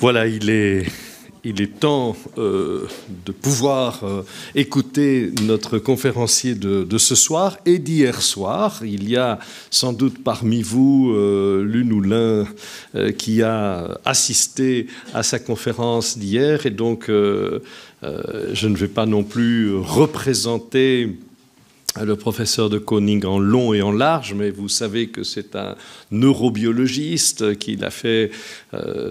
Voilà, il est temps de pouvoir écouter notre conférencier de ce soir et d'hier soir. Il y a sans doute parmi vous l'une ou l'un qui a assisté à sa conférence d'hier, et donc je ne vais pas non plus représenter le professeur de Koning en long et en large, mais vous savez que c'est un neurobiologiste, qu'il a fait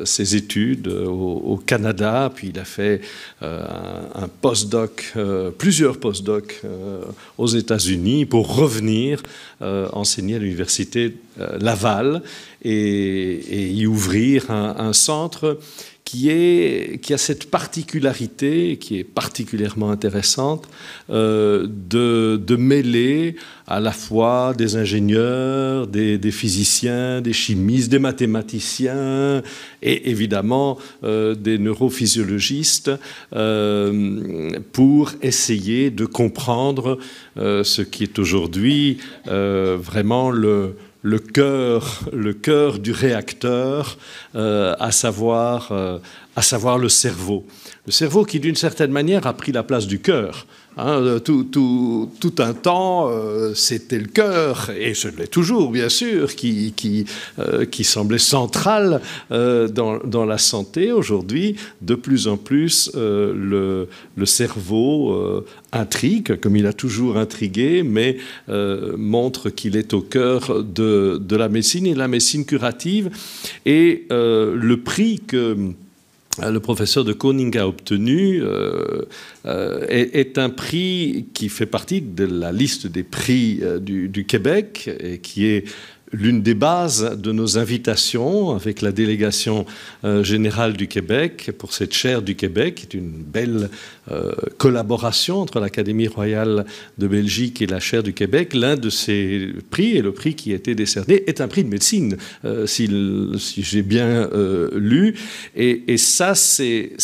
ses études au Canada, puis il a fait un postdoc, plusieurs postdocs aux États-Unis pour revenir enseigner à l'université Laval et y ouvrir un centre qui a cette particularité, qui est particulièrement intéressante, de mêler à la fois des ingénieurs, des physiciens, des chimistes, des mathématiciens et évidemment des neurophysiologistes pour essayer de comprendre ce qui est aujourd'hui vraiment le cœur du réacteur, à savoir le cerveau. Le cerveau qui, d'une certaine manière, a pris la place du cœur. Tout un temps, c'était le cœur, et ce l'est toujours, bien sûr, qui semblait central dans la santé. Aujourd'hui, de plus en plus, le cerveau intrigue, comme il a toujours intrigué, mais montre qu'il est au cœur de la médecine et de la médecine curative. Et le prix que le professeur de Koning a obtenu est un prix qui fait partie de la liste des prix du Québec et qui est l'une des bases de nos invitations avec la délégation générale du Québec pour cette chaire du Québec, qui est une belle collaboration entre l'Académie royale de Belgique et la chaire du Québec. L'un de ces prix, et le prix qui a été décerné, est un prix de médecine, si j'ai bien lu. Et ça, c'est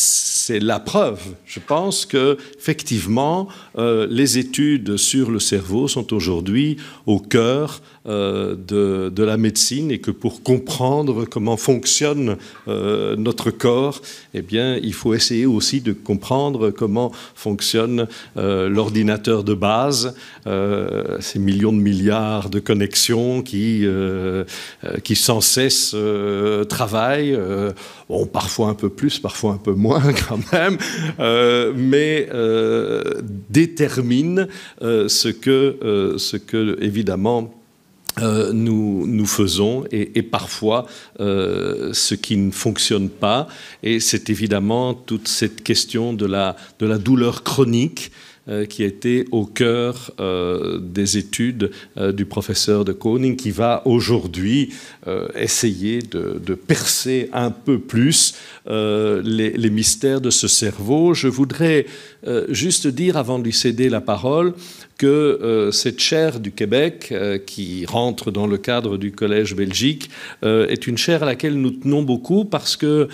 la preuve. Je pense qu'effectivement, les études sur le cerveau sont aujourd'hui au cœur de la médecine, et que pour comprendre comment fonctionne notre corps, eh bien, il faut essayer aussi de comprendre comment fonctionne l'ordinateur de base, ces millions de milliards de connexions qui sans cesse travaillent, bon, parfois un peu plus, parfois un peu moins quand même, mais déterminent ce que évidemment nous faisons, et parfois ce qui ne fonctionne pas. Et c'est évidemment toute cette question de la douleur chronique qui a été au cœur des études du professeur de Koning, qui va aujourd'hui essayer de percer un peu plus les mystères de ce cerveau. Je voudrais juste dire, avant de lui céder la parole, que cette chaire du Québec, qui rentre dans le cadre du Collège Belgique, est une chaire à laquelle nous tenons beaucoup, parce que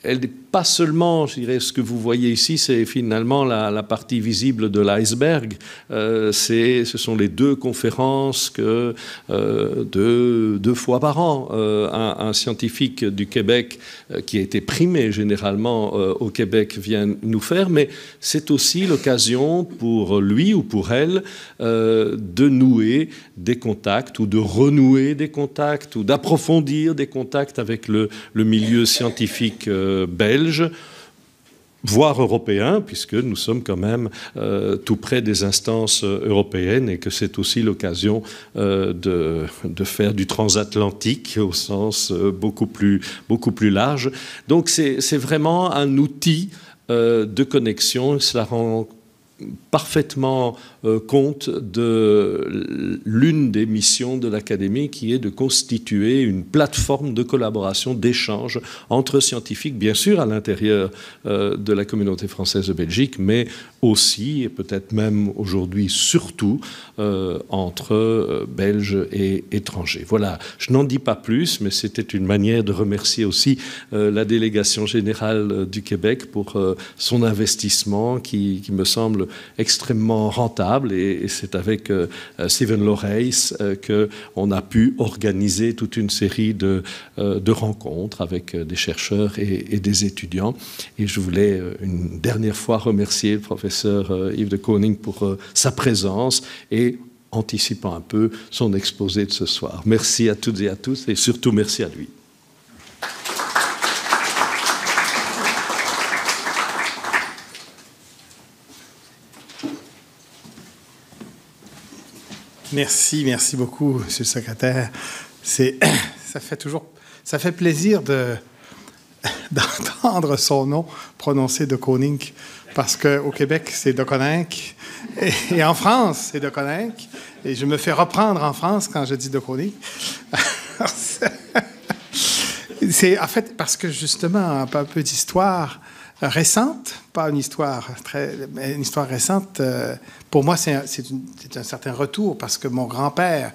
elle n'est pas seulement, je dirais, ce que vous voyez ici, c'est finalement la partie visible de l'iceberg. Ce sont les deux conférences que deux fois par an, un scientifique du Québec qui a été primé généralement au Québec vient nous faire, mais c'est aussi l'occasion pour lui ou pour elle de nouer des contacts, ou de renouer des contacts, ou d'approfondir des contacts avec le milieu scientifique belge, voire européen, puisque nous sommes quand même tout près des instances européennes, et que c'est aussi l'occasion de faire du transatlantique au sens beaucoup plus large. Donc c'est vraiment un outil de connexion. Cela rend parfaitement compte de l'une des missions de l'Académie, qui est de constituer une plateforme de collaboration, d'échange entre scientifiques, bien sûr à l'intérieur de la communauté française de Belgique, mais aussi, et peut-être même aujourd'hui surtout, entre Belges et étrangers. Voilà, je n'en dis pas plus, mais c'était une manière de remercier aussi la délégation générale du Québec pour son investissement qui me semble extrêmement rentable. Et c'est avec Stephen Lorais qu'on a pu organiser toute une série de rencontres avec des chercheurs et des étudiants. Et je voulais une dernière fois remercier le professeur Yves de Koning pour sa présence et anticipant un peu son exposé de ce soir. Merci à toutes et à tous et surtout merci à lui. Merci beaucoup, Monsieur le secrétaire. Ça fait plaisir d'entendre son nom prononcé de Koning, parce qu'au Québec, c'est de Koninck, et en France, c'est de Koninck, et je me fais reprendre en France quand je dis de Koning. C'est en fait parce que justement, un peu d'histoire récente, pas une histoire mais une histoire récente. Pour moi, c'est un certain retour parce que mon grand-père,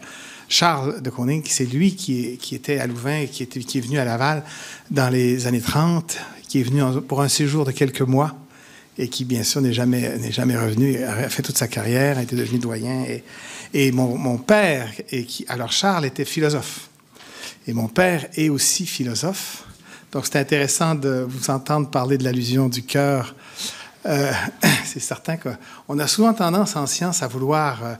Charles de Koning, c'est lui qui était à Louvain et qui est venu à Laval dans les années 30, qui est venu pour un séjour de quelques mois et qui, bien sûr, n'est jamais revenu, a fait toute sa carrière, a été devenu doyen. Et mon père, alors Charles était philosophe. Et mon père est aussi philosophe. Donc, c'est intéressant de vous entendre parler de l'allusion du cœur. C'est certain qu'on a souvent tendance en science à vouloir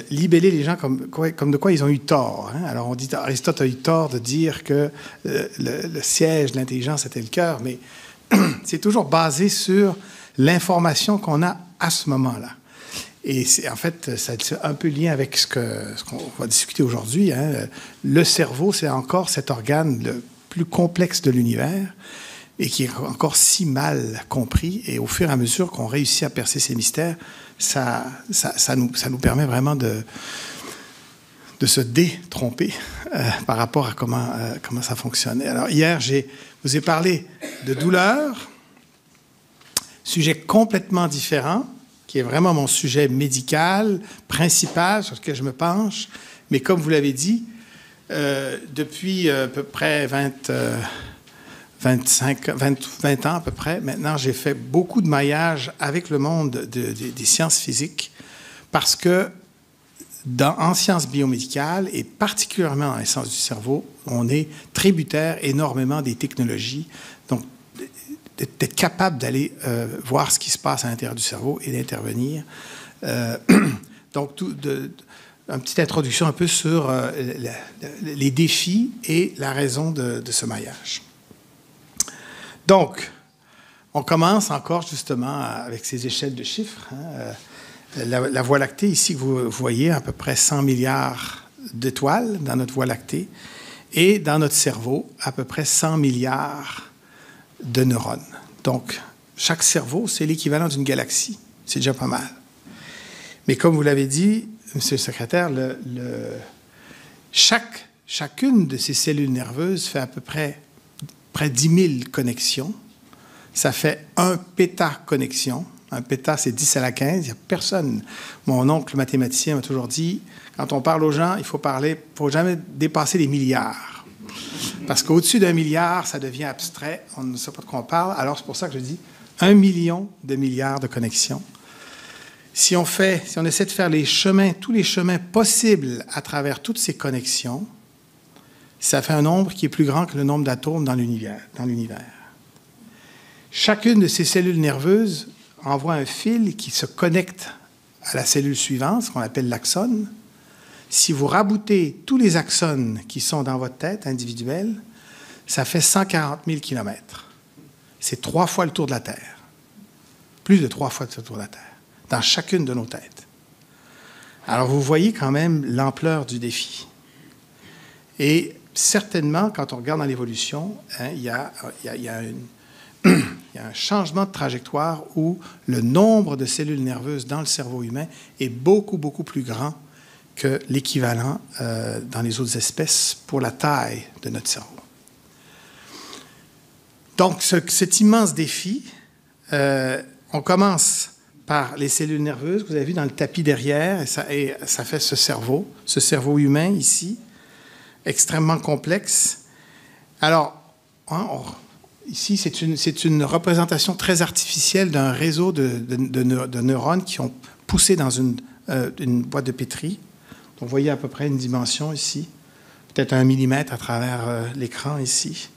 libeller les gens comme de quoi ils ont eu tort. Hein? Alors, on dit Aristote a eu tort de dire que le siège de l'intelligence était le cœur, mais c'est toujours basé sur l'information qu'on a à ce moment-là. Et en fait, c'est un peu lié avec ce qu'on va discuter aujourd'hui. Hein? Le cerveau, c'est encore cet organe le plus complexe de l'univers et qui est encore si mal compris. Et au fur et à mesure qu'on réussit à percer ces mystères, ça nous permet vraiment de se détromper par rapport à comment ça fonctionnait. Alors, hier, je vous ai parlé de douleur, sujet complètement différent, qui est vraiment mon sujet médical principal sur lequel je me penche. Mais comme vous l'avez dit, depuis à peu près 20 ans à peu près, maintenant, j'ai fait beaucoup de maillage avec le monde des sciences physiques parce que en sciences biomédicales et particulièrement dans les sciences du cerveau, on est tributaire énormément des technologies. Donc, d'être capable d'aller voir ce qui se passe à l'intérieur du cerveau et d'intervenir. Donc, une petite introduction un peu sur les défis et la raison de ce maillage. Donc, on commence encore justement avec ces échelles de chiffres. Hein. La Voie lactée, ici, que vous voyez, à peu près 100 milliards d'étoiles dans notre Voie lactée, et dans notre cerveau, à peu près 100 milliards de neurones. Donc, chaque cerveau, c'est l'équivalent d'une galaxie. C'est déjà pas mal. Mais comme vous l'avez dit, Monsieur le secrétaire, chacune de ces cellules nerveuses fait à peu près 10 000 connexions. Ça fait 1 pétaconnexion. Un péta, c'est 10 à la 15. Il n'y a personne. Mon oncle mathématicien m'a toujours dit, quand on parle aux gens, il faut jamais dépasser les milliards. Parce qu'au-dessus d'1 milliard, ça devient abstrait. On ne sait pas de quoi on parle. Alors, c'est pour ça que je dis 1 million de milliards de connexions. Si on essaie de faire tous les chemins possibles à travers toutes ces connexions, ça fait un nombre qui est plus grand que le nombre d'atomes dans l'univers. Chacune de ces cellules nerveuses envoie un fil qui se connecte à la cellule suivante, ce qu'on appelle l'axone. Si vous raboutez tous les axones qui sont dans votre tête individuelle, ça fait 140 000 kilomètres. C'est 3 fois le tour de la Terre. Plus de 3 fois le tour de la Terre, dans chacune de nos têtes. Alors, vous voyez quand même l'ampleur du défi. Et certainement, quand on regarde dans l'évolution, hein, il y a un changement de trajectoire où le nombre de cellules nerveuses dans le cerveau humain est beaucoup, beaucoup plus grand que l'équivalent dans les autres espèces pour la taille de notre cerveau. Donc, cet immense défi, on commence par les cellules nerveuses, que vous avez vu dans le tapis derrière, et ça fait ce cerveau humain ici, extrêmement complexe. Alors, ici, c'est une représentation très artificielle d'un réseau de neurones qui ont poussé dans une boîte de Petri. Donc, vous voyez à peu près une dimension ici, peut-être 1 millimètre à travers l'écran ici.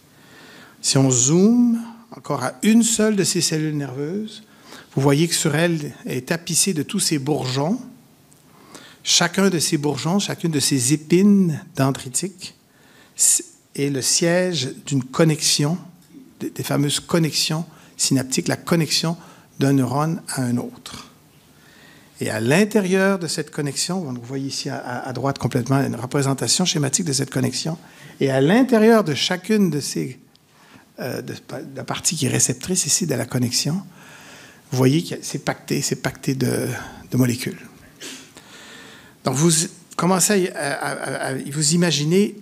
Si on zoome encore à une seule de ces cellules nerveuses, vous voyez que sur elle est tapissée de tous ces bourgeons. Chacun de ces bourgeons, chacune de ces épines dendritiques est le siège d'une connexion, des fameuses connexions synaptiques, la connexion d'un neurone à un autre. Et à l'intérieur de cette connexion, vous voyez ici à droite complètement une représentation schématique de cette connexion, et à l'intérieur de chacune de ces de la partie qui est réceptrice ici de la connexion, vous voyez que c'est pacté de molécules. Donc, vous commencez à vous imaginez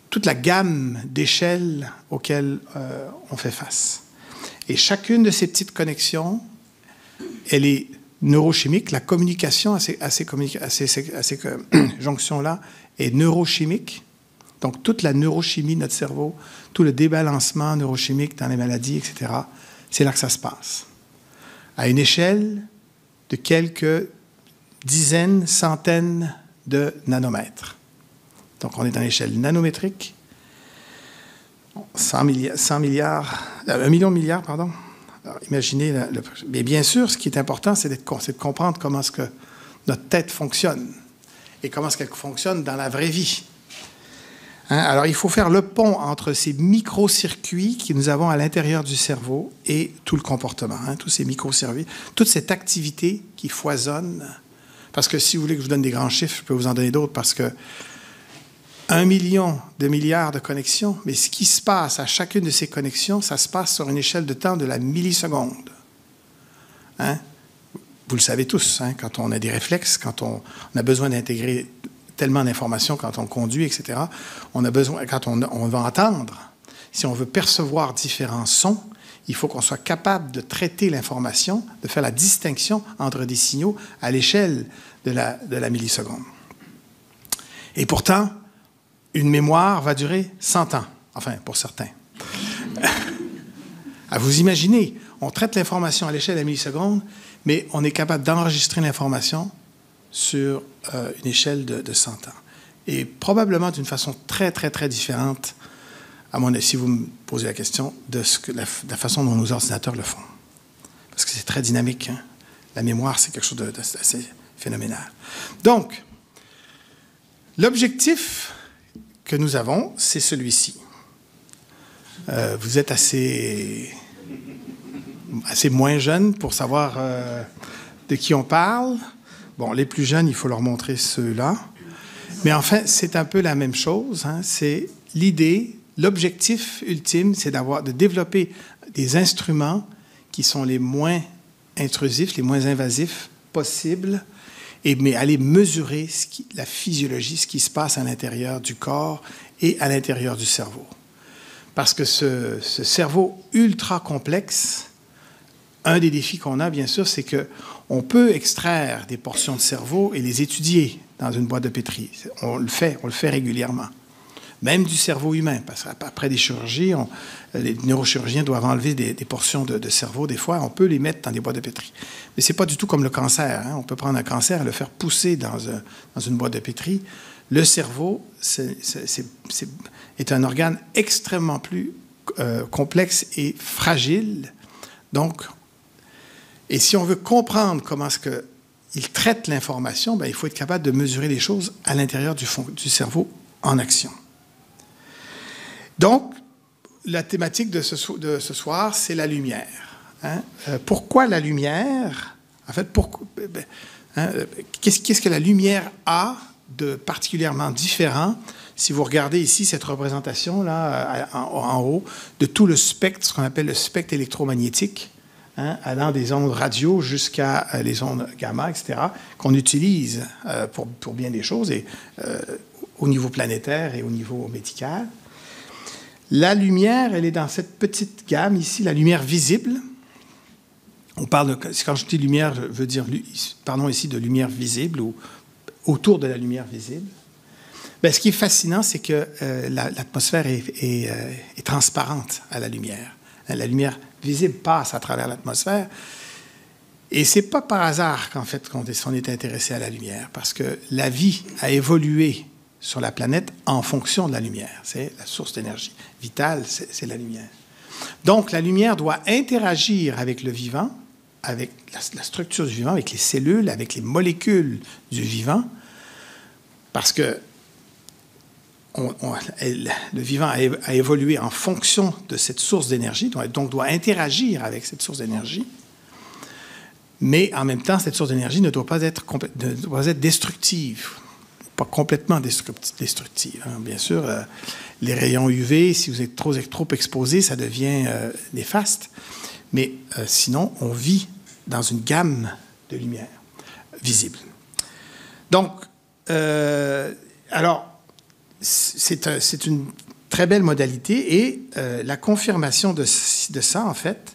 toute la gamme d'échelles auxquelles on fait face. Et chacune de ces petites connexions, elle est neurochimique. La communication à ces jonctions-là est neurochimique. Donc, toute la neurochimie de notre cerveau, tout le débalancement neurochimique dans les maladies, etc., c'est là que ça se passe. À une échelle de quelques dizaines, centaines de nanomètres. Donc, on est dans l'échelle nanométrique. 1 million de milliards, pardon. Alors, imaginez, mais bien sûr, ce qui est important, c'est de comprendre comment est-ce que notre tête fonctionne et comment est-ce qu'elle fonctionne dans la vraie vie. Alors, il faut faire le pont entre ces microcircuits que nous avons à l'intérieur du cerveau et tout le comportement, tous ces microcircuits, toute cette activité qui foisonne. Parce que si vous voulez que je vous donne des grands chiffres, je peux vous en donner d'autres, parce que 1 million de milliards de connexions, mais ce qui se passe à chacune de ces connexions, ça se passe sur une échelle de temps de la milliseconde. Vous le savez tous, quand on a des réflexes, quand on a besoin d'intégrer tellement d'informations quand on conduit, etc. On a besoin, quand on va entendre, si on veut percevoir différents sons, il faut qu'on soit capable de traiter l'information, de faire la distinction entre des signaux à l'échelle de la milliseconde. Et pourtant, une mémoire va durer 100 ans, enfin, pour certains. À vous imaginer, on traite l'information à l'échelle de la milliseconde, mais on est capable d'enregistrer l'information sur une échelle de 100 ans. Et probablement d'une façon très, très, très différente, à mon avis, si vous me posez la question, de la façon dont nos ordinateurs le font. Parce que c'est très dynamique. La mémoire, c'est quelque chose d'assez phénoménal. Donc, l'objectif que nous avons, c'est celui-ci. Vous êtes assez moins jeune pour savoir de qui on parle. Bon, les plus jeunes, il faut leur montrer ceux-là. Mais enfin, c'est un peu la même chose. C'est l'idée, l'objectif ultime, c'est de développer des instruments qui sont les moins intrusifs, les moins invasifs possibles, mais aller mesurer la physiologie, ce qui se passe à l'intérieur du corps et à l'intérieur du cerveau. Parce que ce cerveau ultra complexe, un des défis qu'on a, bien sûr, c'est qu'on peut extraire des portions de cerveau et les étudier dans une boîte de Petri. On le fait régulièrement. Même du cerveau humain, parce qu'après des chirurgies, les neurochirurgiens doivent enlever des portions de cerveau. Des fois, on peut les mettre dans des boîtes de Petri. Mais ce n'est pas du tout comme le cancer. On peut prendre un cancer et le faire pousser dans une boîte de Petri. Le cerveau est un organe extrêmement plus complexe et fragile. Donc, et si on veut comprendre comment est-ce qu'il traite l'information, il faut être capable de mesurer les choses à l'intérieur du cerveau en action. Donc, la thématique de ce soir, c'est la lumière. Pourquoi la lumière? En fait, qu'est-ce que la lumière a de particulièrement différent si vous regardez ici cette représentation-là en haut de tout le spectre, ce qu'on appelle le spectre électromagnétique, allant des ondes radio jusqu'à les ondes gamma, etc., qu'on utilise pour bien des choses, et au niveau planétaire et au niveau médical. La lumière, elle est dans cette petite gamme ici, la lumière visible. On parle quand je dis lumière, je veux dire, parlons ici de lumière visible ou autour de la lumière visible. Bien, ce qui est fascinant, c'est que l'atmosphère est transparente à la lumière. La lumière visible passe à travers l'atmosphère. Et ce n'est pas par hasard qu'en fait, qu'on est intéressé à la lumière, parce que la vie a évolué sur la planète en fonction de la lumière. C'est la source d'énergie vitale, c'est la lumière. Donc, la lumière doit interagir avec le vivant, avec la structure du vivant, avec les cellules, avec les molécules du vivant, parce que le vivant a évolué en fonction de cette source d'énergie, donc doit interagir avec cette source d'énergie. Mais en même temps, cette source d'énergie ne doit pas être destructive, pas complètement destructive. Hein. Bien sûr, les rayons UV, si vous êtes trop exposé, ça devient néfaste. Mais sinon, on vit dans une gamme de lumière visible. Donc, alors, c'est une très belle modalité et la confirmation de ça, en fait,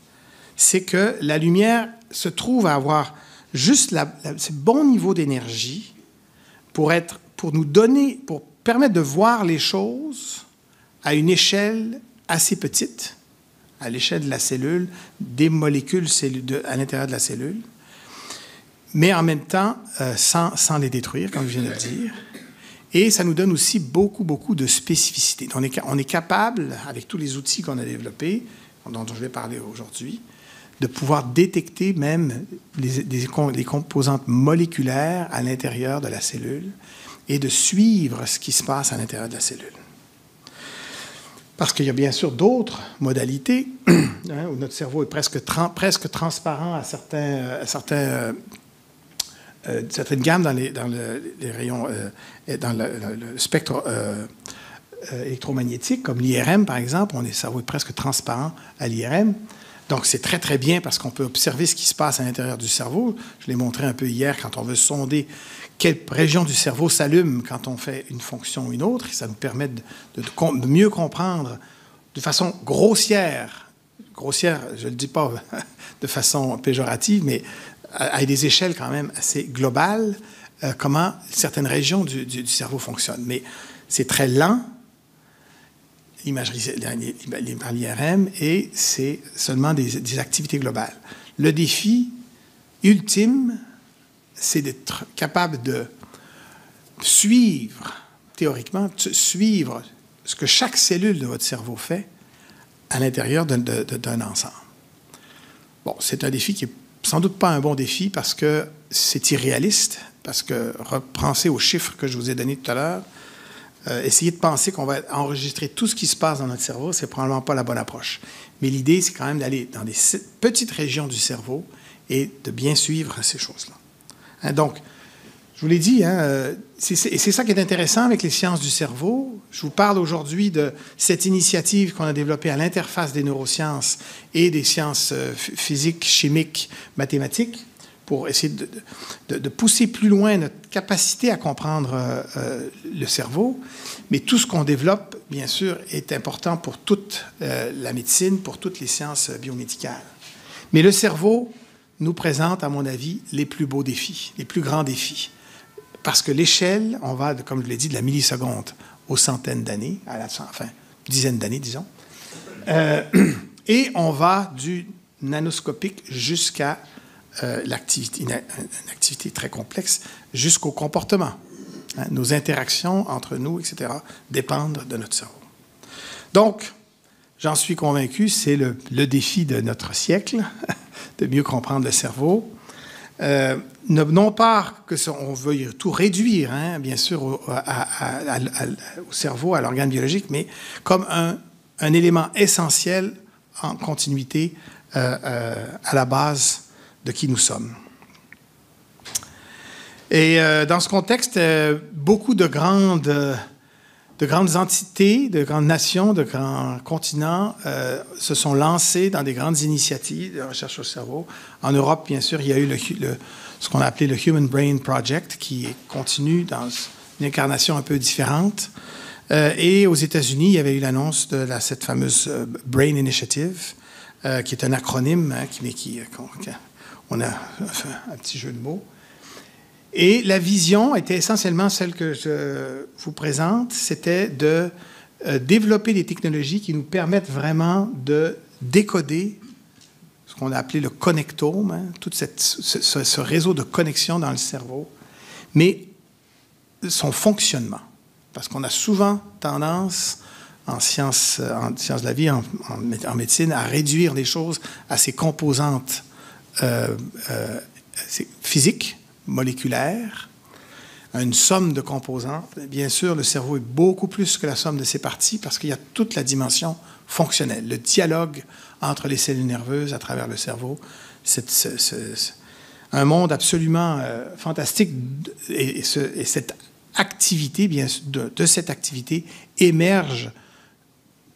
c'est que la lumière se trouve à avoir juste ce bon niveau d'énergie pour permettre de voir les choses à une échelle assez petite, à l'échelle de la cellule, des molécules à l'intérieur de la cellule, mais en même temps sans les détruire, comme je viens de le dire. Et ça nous donne aussi beaucoup de spécificité. On est capable, avec tous les outils qu'on a développés, dont je vais parler aujourd'hui, de pouvoir détecter même les composantes moléculaires à l'intérieur de la cellule et de suivre ce qui se passe à l'intérieur de la cellule. Parce qu'il y a bien sûr d'autres modalités où notre cerveau est presque transparent à certaines gammes dans les rayons, dans le spectre électromagnétique, comme l'IRM par exemple. Le cerveau est presque transparent à l'IRM. Donc, c'est très, très bien parce qu'on peut observer ce qui se passe à l'intérieur du cerveau. Je l'ai montré un peu hier quand on veut sonder quelle région du cerveau s'allume quand on fait une fonction ou une autre. Et ça nous permet de mieux comprendre de façon grossière, je ne le dis pas de façon péjorative, mais à des échelles quand même assez globales, comment certaines régions du cerveau fonctionnent. Mais c'est très lent, l'imagerie par l'IRM, et c'est seulement des activités globales. Le défi ultime, c'est d'être capable de suivre, théoriquement, suivre ce que chaque cellule de votre cerveau fait à l'intérieur d'un ensemble. Bon, c'est un défi qui n'est sans doute pas un bon défi parce que c'est irréaliste, parce que repensez aux chiffres que je vous ai donnés tout à l'heure. Essayer de penser qu'on va enregistrer tout ce qui se passe dans notre cerveau, c'est probablement pas la bonne approche. Mais l'idée, c'est quand même d'aller dans des petites régions du cerveau et de bien suivre ces choses-là. Hein, donc, je vous l'ai dit, hein, c'est ça qui est intéressant avec les sciences du cerveau. Je vous parle aujourd'hui de cette initiative qu'on a développée à l'interface des neurosciences et des sciences physiques, chimiques, mathématiques, pour essayer de pousser plus loin notre capacité à comprendre le cerveau. Mais tout ce qu'on développe, bien sûr, est important pour toute la médecine, pour toutes les sciences biomédicales. Mais le cerveau nous présente, à mon avis, les plus beaux défis, les plus grands défis. Parce que l'échelle, on va, comme je l'ai dit, de la milliseconde aux centaines d'années, dizaines d'années, disons. Et on va du nanoscopique jusqu'à une activité très complexe, jusqu'au comportement. Hein, nos interactions entre nous, etc., dépendent de notre cerveau. Donc, j'en suis convaincu, c'est le défi de notre siècle, de mieux comprendre le cerveau. Non pas qu'on veuille tout réduire, hein, bien sûr, au cerveau, à l'organe biologique, mais comme un élément essentiel en continuité à la base de qui nous sommes. Et dans ce contexte, beaucoup de grandes entités, de grandes nations, de grands continents se sont lancés dans des grandes initiatives de recherche au cerveau. En Europe, bien sûr, il y a eu ce qu'on a appelé le Human Brain Project, qui continue dans une incarnation un peu différente. Et aux États-Unis, il y avait eu l'annonce de cette fameuse Brain Initiative, qui est un acronyme, hein, on a fait un petit jeu de mots. Et la vision était essentiellement celle que je vous présente, c'était de développer des technologies qui nous permettent vraiment de décoder ce qu'on a appelé le connectome, hein, tout ce réseau de connexion dans le cerveau, mais son fonctionnement. Parce qu'on a souvent tendance, en sciences de la vie, en médecine, à réduire les choses à ses composantes physiques, moléculaires, à une somme de composantes. Bien sûr, le cerveau est beaucoup plus que la somme de ses parties parce qu'il y a toute la dimension fonctionnelle, le dialogue entre les cellules nerveuses à travers le cerveau. C'est un monde absolument fantastique et cette activité, bien sûr, de cette activité émerge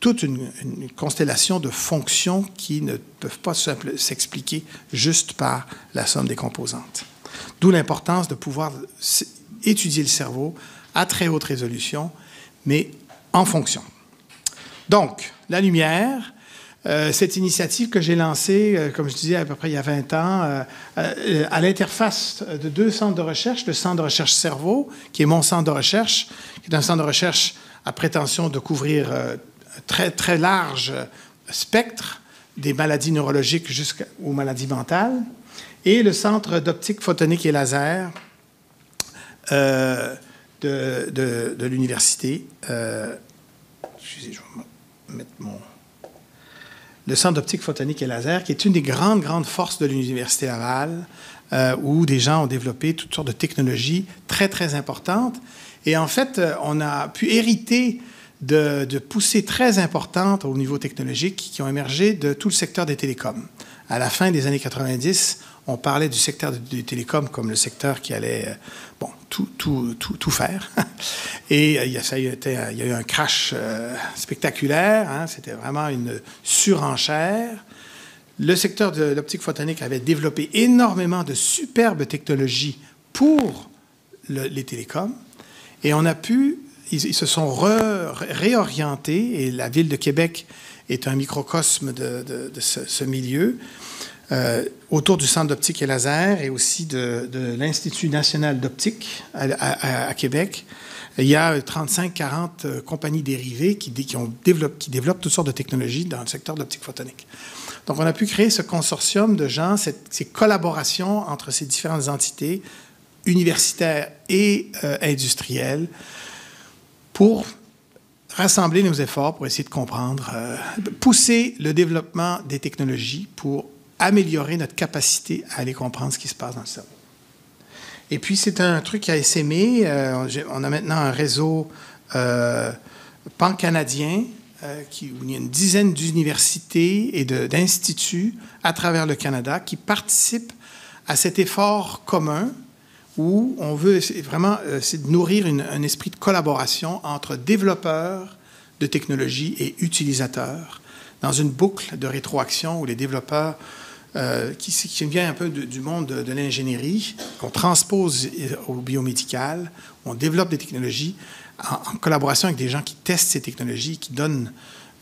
toute une constellation de fonctions qui ne peuvent pas s'expliquer juste par la somme des composantes. D'où l'importance de pouvoir étudier le cerveau à très haute résolution, mais en fonction. Donc, la lumière, cette initiative que j'ai lancée, comme je disais, à peu près il y a 20 ans, à l'interface de 2 centres de recherche, le Centre de recherche cerveau, qui est mon centre de recherche, qui est un centre de recherche à prétention de couvrir un très, très large spectre, des maladies neurologiques jusqu'aux maladies mentales, et le Centre d'optique photonique et laser de l'université. Excusez, je vais mettre le Centre d'optique photonique et laser, qui est une des grandes forces de l'Université Laval, où des gens ont développé toutes sortes de technologies très, très importantes. Et en fait, on a pu hériter de poussées très importantes au niveau technologique qui ont émergé de tout le secteur des télécoms. À la fin des années 90, on parlait du secteur des télécoms comme le secteur qui allait tout faire. Et il y a eu un crash spectaculaire. Hein, c'était vraiment une surenchère. Le secteur de l'optique photonique avait développé énormément de superbes technologies pour les télécoms. Et on a pu... Ils se sont réorientés, et la ville de Québec est un microcosme de ce milieu, autour du Centre d'optique et laser et aussi de l'Institut national d'optique à Québec. Il y a 35-40 compagnies dérivées qui développent toutes sortes de technologies dans le secteur de l'optique photonique. Donc, on a pu créer ce consortium de gens, ces collaborations entre ces différentes entités universitaires et industrielles, pour rassembler nos efforts, pour essayer de comprendre, pousser le développement des technologies pour améliorer notre capacité à aller comprendre ce qui se passe dans le cerveau. Et puis, c'est un truc qui a essaimé. On a maintenant un réseau pan-canadien où il y a une dizaine d'universités et d'instituts à travers le Canada qui participent à cet effort commun où on veut vraiment c'est de nourrir un esprit de collaboration entre développeurs de technologies et utilisateurs dans une boucle de rétroaction où les développeurs, qui vient un peu du monde de l'ingénierie, qu'on transpose au biomédical, on développe des technologies en collaboration avec des gens qui testent ces technologies, qui donnent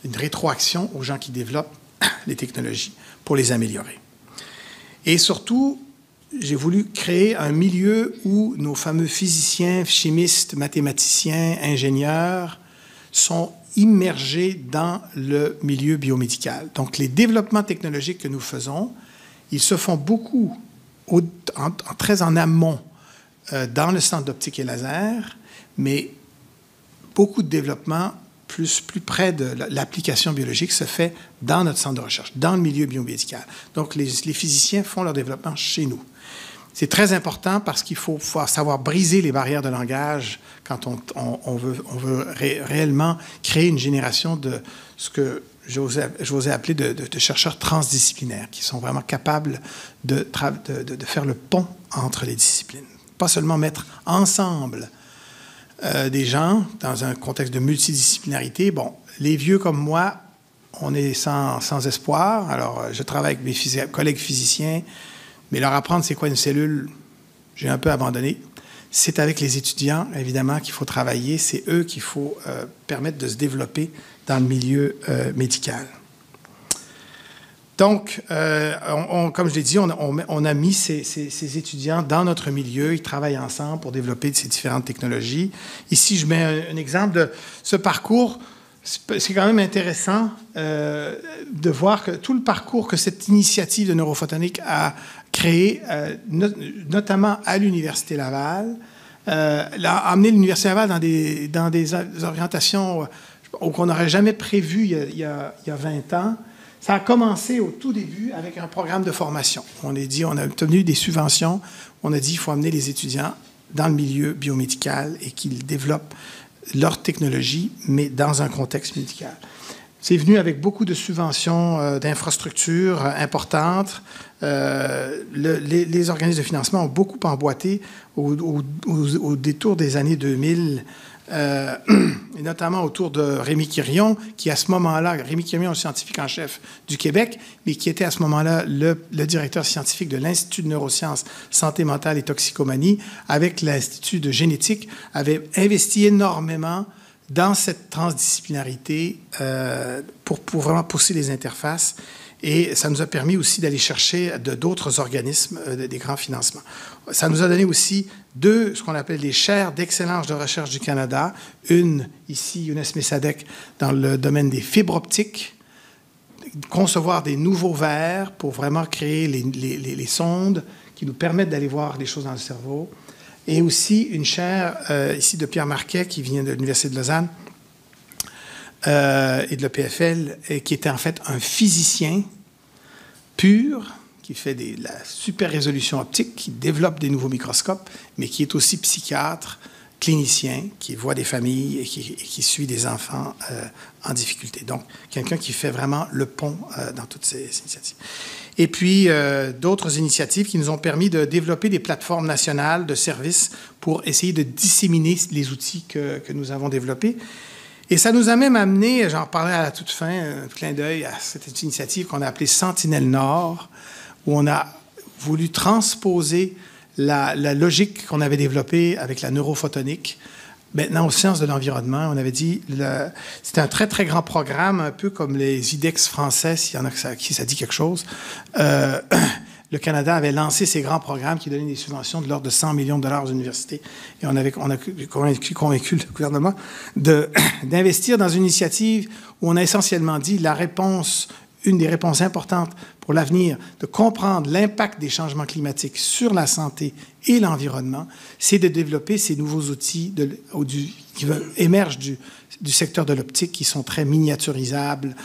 une rétroaction aux gens qui développent les technologies pour les améliorer. Et surtout, j'ai voulu créer un milieu où nos fameux physiciens, chimistes, mathématiciens, ingénieurs sont immergés dans le milieu biomédical. Donc, les développements technologiques que nous faisons, ils se font beaucoup, très en amont, dans le centre d'optique et laser, mais beaucoup de développement plus près de l'application biologique se fait dans notre centre de recherche, dans le milieu biomédical. Donc, les physiciens font leur développement chez nous. C'est très important parce qu'il faut savoir briser les barrières de langage quand on veut réellement créer une génération de ce que j'osais appeler de chercheurs transdisciplinaires qui sont vraiment capables de faire le pont entre les disciplines. Pas seulement mettre ensemble des gens dans un contexte de multidisciplinarité. Bon, les vieux comme moi, on est sans espoir. Alors, je travaille avec mes collègues physiciens, mais leur apprendre c'est quoi une cellule, j'ai un peu abandonné. C'est avec les étudiants, évidemment, qu'il faut travailler. C'est eux qu'il faut permettre de se développer dans le milieu médical. Donc, comme je l'ai dit, on a mis ces étudiants dans notre milieu. Ils travaillent ensemble pour développer ces différentes technologies. Ici, je mets un exemple de ce parcours. C'est quand même intéressant de voir que tout le parcours que cette initiative de Neurophotonics a créé, notamment à l'Université Laval, a amené l'Université Laval dans des orientations qu'on n'aurait jamais prévues il y a 20 ans. Ça a commencé au tout début avec un programme de formation. On a obtenu des subventions. On a dit qu'il faut amener les étudiants dans le milieu biomédical et qu'ils développent leur technologie, mais dans un contexte médical. C'est venu avec beaucoup de subventions d'infrastructures importantes. Les organismes de financement ont beaucoup emboîté au détour des années 2000, et notamment autour de Rémi Quirion, qui à ce moment-là, Rémi Quirion, le scientifique en chef du Québec, mais qui était à ce moment-là le directeur scientifique de l'Institut de neurosciences, santé mentale et toxicomanie, avec l'Institut de génétique, avait investi énormément dans cette transdisciplinarité pour vraiment pousser les interfaces. Et ça nous a permis aussi d'aller chercher d'autres organismes des grands financements. Ça nous a donné aussi ce qu'on appelle les chaires d'excellence de recherche du Canada. Une, ici, Younes Messadek, dans le domaine des fibres optiques, concevoir des nouveaux verres pour vraiment créer les sondes qui nous permettent d'aller voir des choses dans le cerveau. Et aussi une chaire, ici, de Pierre Marquet, qui vient de l'Université de Lausanne, et de l'EPFL, qui était en fait un physicien pur, qui fait de la super résolution optique, qui développe des nouveaux microscopes, mais qui est aussi psychiatre, clinicien, qui voit des familles et qui suit des enfants en difficulté. Donc, quelqu'un qui fait vraiment le pont dans toutes ces initiatives. Et puis, d'autres initiatives qui nous ont permis de développer des plateformes nationales de services pour essayer de disséminer les outils que nous avons développés. Et ça nous a même amené, j'en parlais à la toute fin, un clin d'œil à cette initiative qu'on a appelée Sentinelle Nord, où on a voulu transposer la logique qu'on avait développée avec la neurophotonique maintenant aux sciences de l'environnement. On avait dit, c'était un très, très grand programme, un peu comme les IDEX français, s'il y en a qui ça dit quelque chose. Le Canada avait lancé ces grands programmes qui donnaient des subventions de l'ordre de 100 millions de dollars aux universités. Et on a convaincu le gouvernement d'investir dans une initiative où on a essentiellement dit une des réponses importantes pour l'avenir, de comprendre l'impact des changements climatiques sur la santé et l'environnement, c'est de développer ces nouveaux outils qui émergent du secteur de l'optique, qui sont très miniaturisables,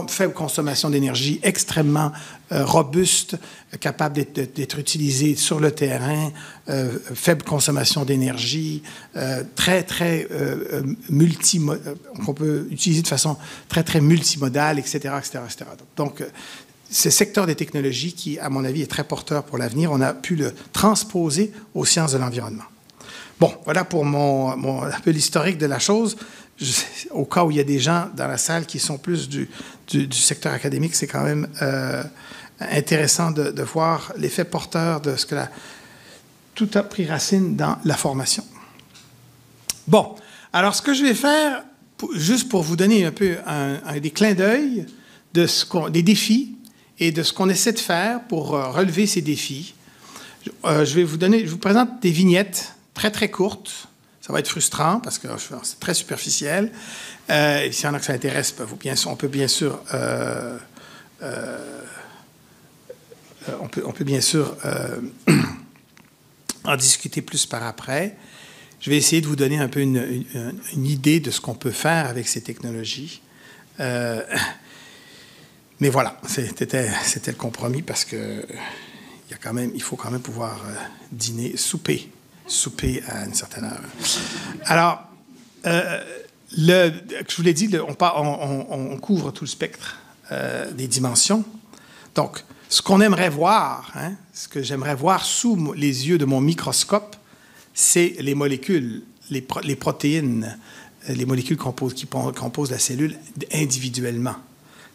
faible consommation d'énergie, extrêmement robuste, capable d'être utilisé sur le terrain, faible consommation d'énergie, très qu'on peut utiliser de façon très, très multimodale, etc., etc., etc. Donc, ce secteur des technologies qui, à mon avis, est très porteur pour l'avenir, on a pu le transposer aux sciences de l'environnement. Bon, voilà pour un peu l'historique de la chose. Au cas où il y a des gens dans la salle qui sont plus du secteur académique, c'est quand même intéressant de voir l'effet porteur de ce que tout a pris racine dans la formation. Bon, alors ce que je vais faire, juste pour vous donner un peu des clins d'œil des défis et de ce qu'on essaie de faire pour relever ces défis, je vous présente des vignettes très, très courtes. Ça va être frustrant parce que c'est très superficiel. Et s'il y en a que ça intéresse, on peut bien sûr en discuter plus par après. Je vais essayer de vous donner un peu une idée de ce qu'on peut faire avec ces technologies. Mais voilà, c'était le compromis parce que il faut quand même pouvoir souper à une certaine heure. Alors, je vous l'ai dit, on couvre tout le spectre des dimensions. Donc, ce qu'on aimerait voir, ce que j'aimerais voir sous les yeux de mon microscope, c'est les molécules, les protéines, les molécules qui composent la cellule individuellement.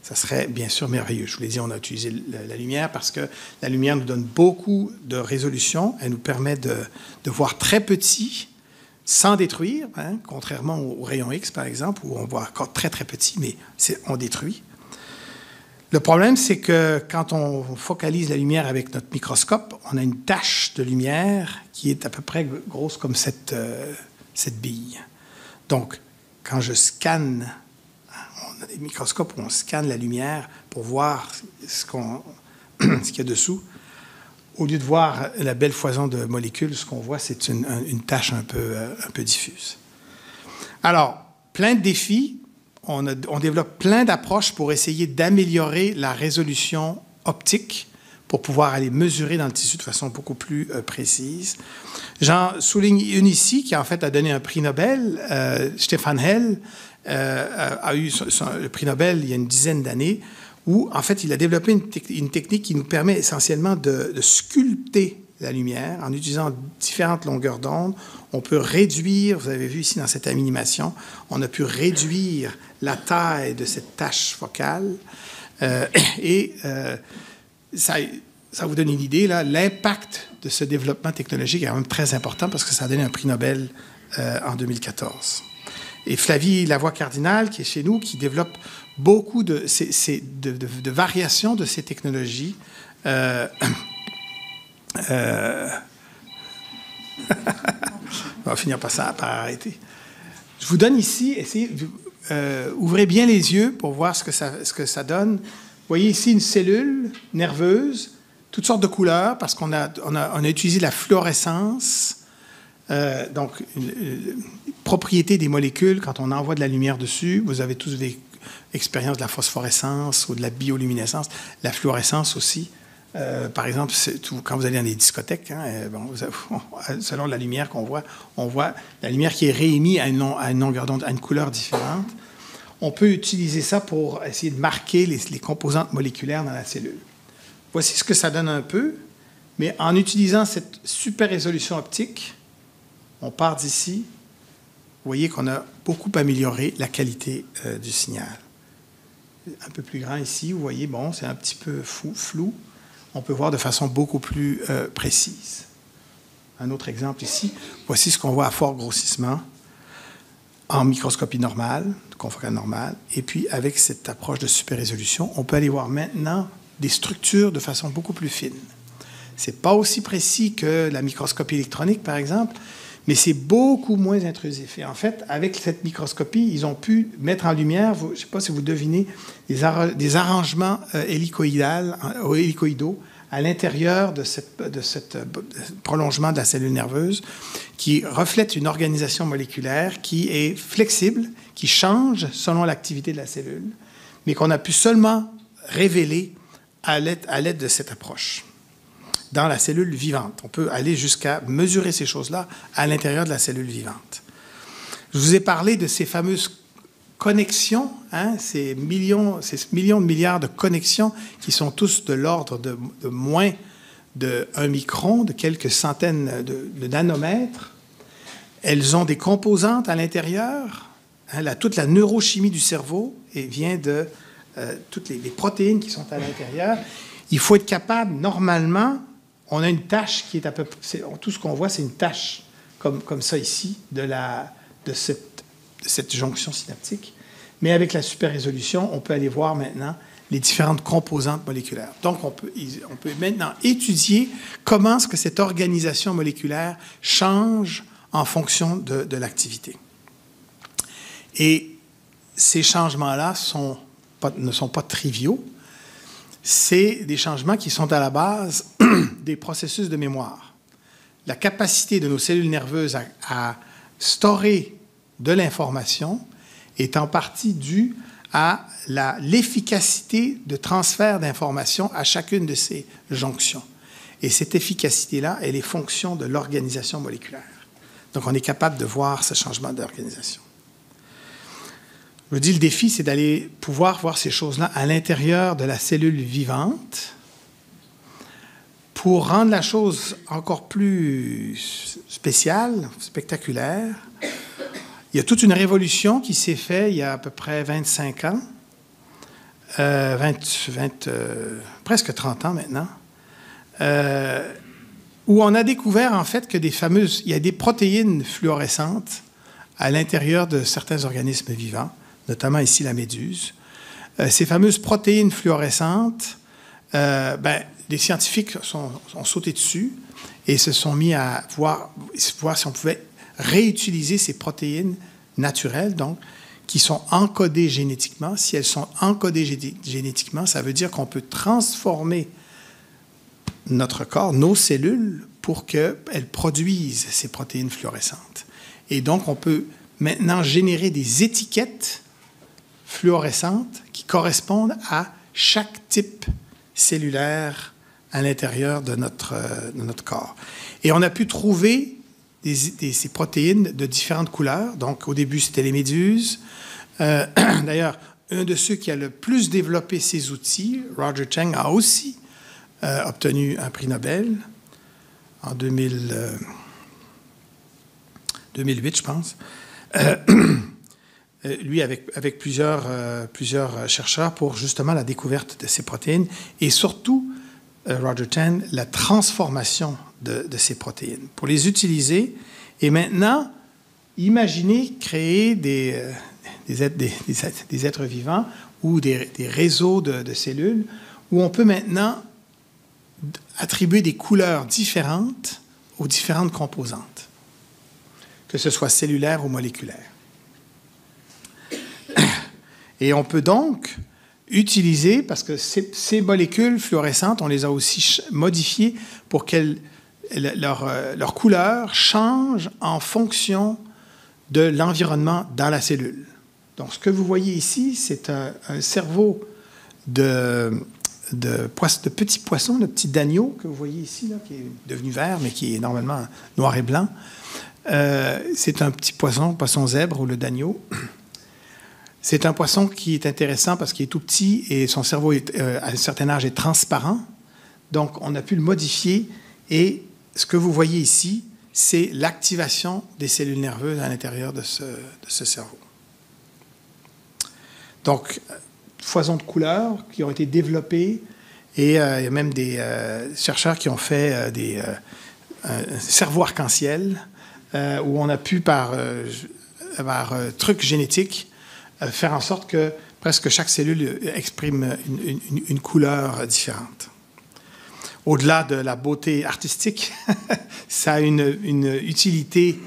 Ça serait bien sûr merveilleux. Je vous l'ai dit, on a utilisé la lumière parce que la lumière nous donne beaucoup de résolution. Elle nous permet de voir très petit sans détruire, contrairement aux rayons X, par exemple, où on voit encore très, très petit, mais on détruit. Le problème, c'est que quand on focalise la lumière avec notre microscope, on a une tache de lumière qui est à peu près grosse comme cette bille. Donc, quand je scanne, on a des microscopes où on scanne la lumière pour voir ce qu'il y a dessous. Au lieu de voir la belle foison de molécules, ce qu'on voit, c'est une tache un peu diffuse. Alors, plein de défis. On développe plein d'approches pour essayer d'améliorer la résolution optique pour pouvoir aller mesurer dans le tissu de façon beaucoup plus précise. J'en souligne une ici qui, en fait, a donné un prix Nobel. Stefan Hell a eu le prix Nobel il y a une dizaine d'années où, en fait, il a développé une technique qui nous permet essentiellement de sculpter la lumière en utilisant différentes longueurs d'onde. On peut réduire, vous avez vu ici dans cette animation, on a pu réduire la taille de cette tache focale. Ça vous donne une idée, là, l'impact de ce développement technologique est quand même très important parce que ça a donné un prix Nobel en 2014. Et Flavie Lavoie-Cardinal, qui est chez nous, qui développe beaucoup de variations de ces technologies. On va finir par arrêter. Je vous donne ici, ouvrez bien les yeux pour voir ce que ça donne. Vous voyez ici une cellule nerveuse, toutes sortes de couleurs, parce qu'on a utilisé la fluorescence, donc une propriété des molécules quand on envoie de la lumière dessus. Vous avez tous des expériences de la phosphorescence ou de la bioluminescence, la fluorescence aussi. Par exemple, quand vous allez dans des discothèques, selon la lumière qu'on voit, on voit la lumière qui est réémise à une longueur d'onde, à une couleur différente. On peut utiliser ça pour essayer de marquer les composantes moléculaires dans la cellule. Voici ce que ça donne un peu, mais en utilisant cette super résolution optique, on part d'ici, vous voyez qu'on a beaucoup amélioré la qualité du signal. Un peu plus grand ici, vous voyez, bon, c'est un petit peu flou. On peut voir de façon beaucoup plus précise. Un autre exemple ici. Voici ce qu'on voit à fort grossissement en microscopie normale, confocale normale. Et puis, avec cette approche de super résolution, on peut aller voir maintenant des structures de façon beaucoup plus fine. Ce n'est pas aussi précis que la microscopie électronique, par exemple, mais c'est beaucoup moins intrusif. Et en fait, avec cette microscopie, ils ont pu mettre en lumière, je ne sais pas si vous devinez, des arrangements hélicoïdaux à l'intérieur de ce prolongement de la cellule nerveuse qui reflète une organisation moléculaire qui est flexible, qui change selon l'activité de la cellule, mais qu'on a pu seulement révéler à l'aide de cette approche. Dans la cellule vivante. On peut aller jusqu'à mesurer ces choses-là à l'intérieur de la cellule vivante. Je vous ai parlé de ces fameuses connexions, ces millions de milliards de connexions qui sont tous de l'ordre de moins de 1 micron, de quelques centaines de nanomètres. Elles ont des composantes à l'intérieur. Toute la neurochimie du cerveau vient de toutes les protéines qui sont à l'intérieur. Il faut être capable, normalement, on a une tache qui est à peu près... Tout ce qu'on voit, c'est une tache, comme ça ici, de cette jonction synaptique. Mais avec la super résolution, on peut aller voir maintenant les différentes composantes moléculaires. Donc, on peut maintenant étudier comment est-ce que cette organisation moléculaire change en fonction de l'activité. Et ces changements-là ne sont pas triviaux. C'est des changements qui sont à la base des processus de mémoire. La capacité de nos cellules nerveuses à storer de l'information est en partie due à l'efficacité de transfert d'informations à chacune de ces jonctions. Et cette efficacité-là, elle est fonction de l'organisation moléculaire. Donc, on est capable de voir ce changement d'organisation. Je vous dis, le défi, c'est d'aller pouvoir voir ces choses-là à l'intérieur de la cellule vivante pour rendre la chose encore plus spéciale, spectaculaire. Il y a toute une révolution qui s'est faite il y a à peu près 25 ans, presque 30 ans maintenant, où on a découvert en fait que il y a des protéines fluorescentes à l'intérieur de certains organismes vivants, notamment ici la méduse, Ces fameuses protéines fluorescentes, les scientifiques ont sauté dessus et se sont mis à voir si on pouvait réutiliser ces protéines naturelles, donc, qui sont encodées génétiquement. Si elles sont encodées génétiquement, ça veut dire qu'on peut transformer notre corps, nos cellules, pour qu'elles produisent ces protéines fluorescentes. Et donc, on peut maintenant générer des étiquettes fluorescentes qui correspondent à chaque type cellulaire à l'intérieur de notre corps. Et on a pu trouver ces protéines de différentes couleurs. Donc, au début, c'était les méduses. D'ailleurs, un de ceux qui a le plus développé ces outils, Roger Cheng, a aussi obtenu un prix Nobel en 2008, je pense. Lui, avec plusieurs chercheurs pour justement la découverte de ces protéines et surtout, Roger Cheng, la transformation de ces protéines pour les utiliser. Et maintenant, imaginez créer des êtres vivants ou des réseaux de cellules où on peut maintenant attribuer des couleurs différentes aux différentes composantes, que ce soit cellulaire ou moléculaire. Et on peut donc utiliser, parce que ces molécules fluorescentes, on les a aussi modifiées pour que leur couleur change en fonction de l'environnement dans la cellule. Donc, ce que vous voyez ici, c'est un cerveau de petits poissons, de petits d'agneaux que vous voyez ici, là, qui est devenu vert, mais qui est normalement noir et blanc. C'est un petit poisson zèbre ou le d'agneau. C'est un poisson qui est intéressant parce qu'il est tout petit et son cerveau, à un certain âge, est transparent. Donc, on a pu le modifier et ce que vous voyez ici, c'est l'activation des cellules nerveuses à l'intérieur de ce cerveau. Donc, foison de couleurs qui ont été développées et il y a même des chercheurs qui ont fait des cerveaux arc-en-ciel où on a pu, par trucs génétiques, faire en sorte que presque chaque cellule exprime une couleur différente. Au-delà de la beauté artistique, ça a une utilité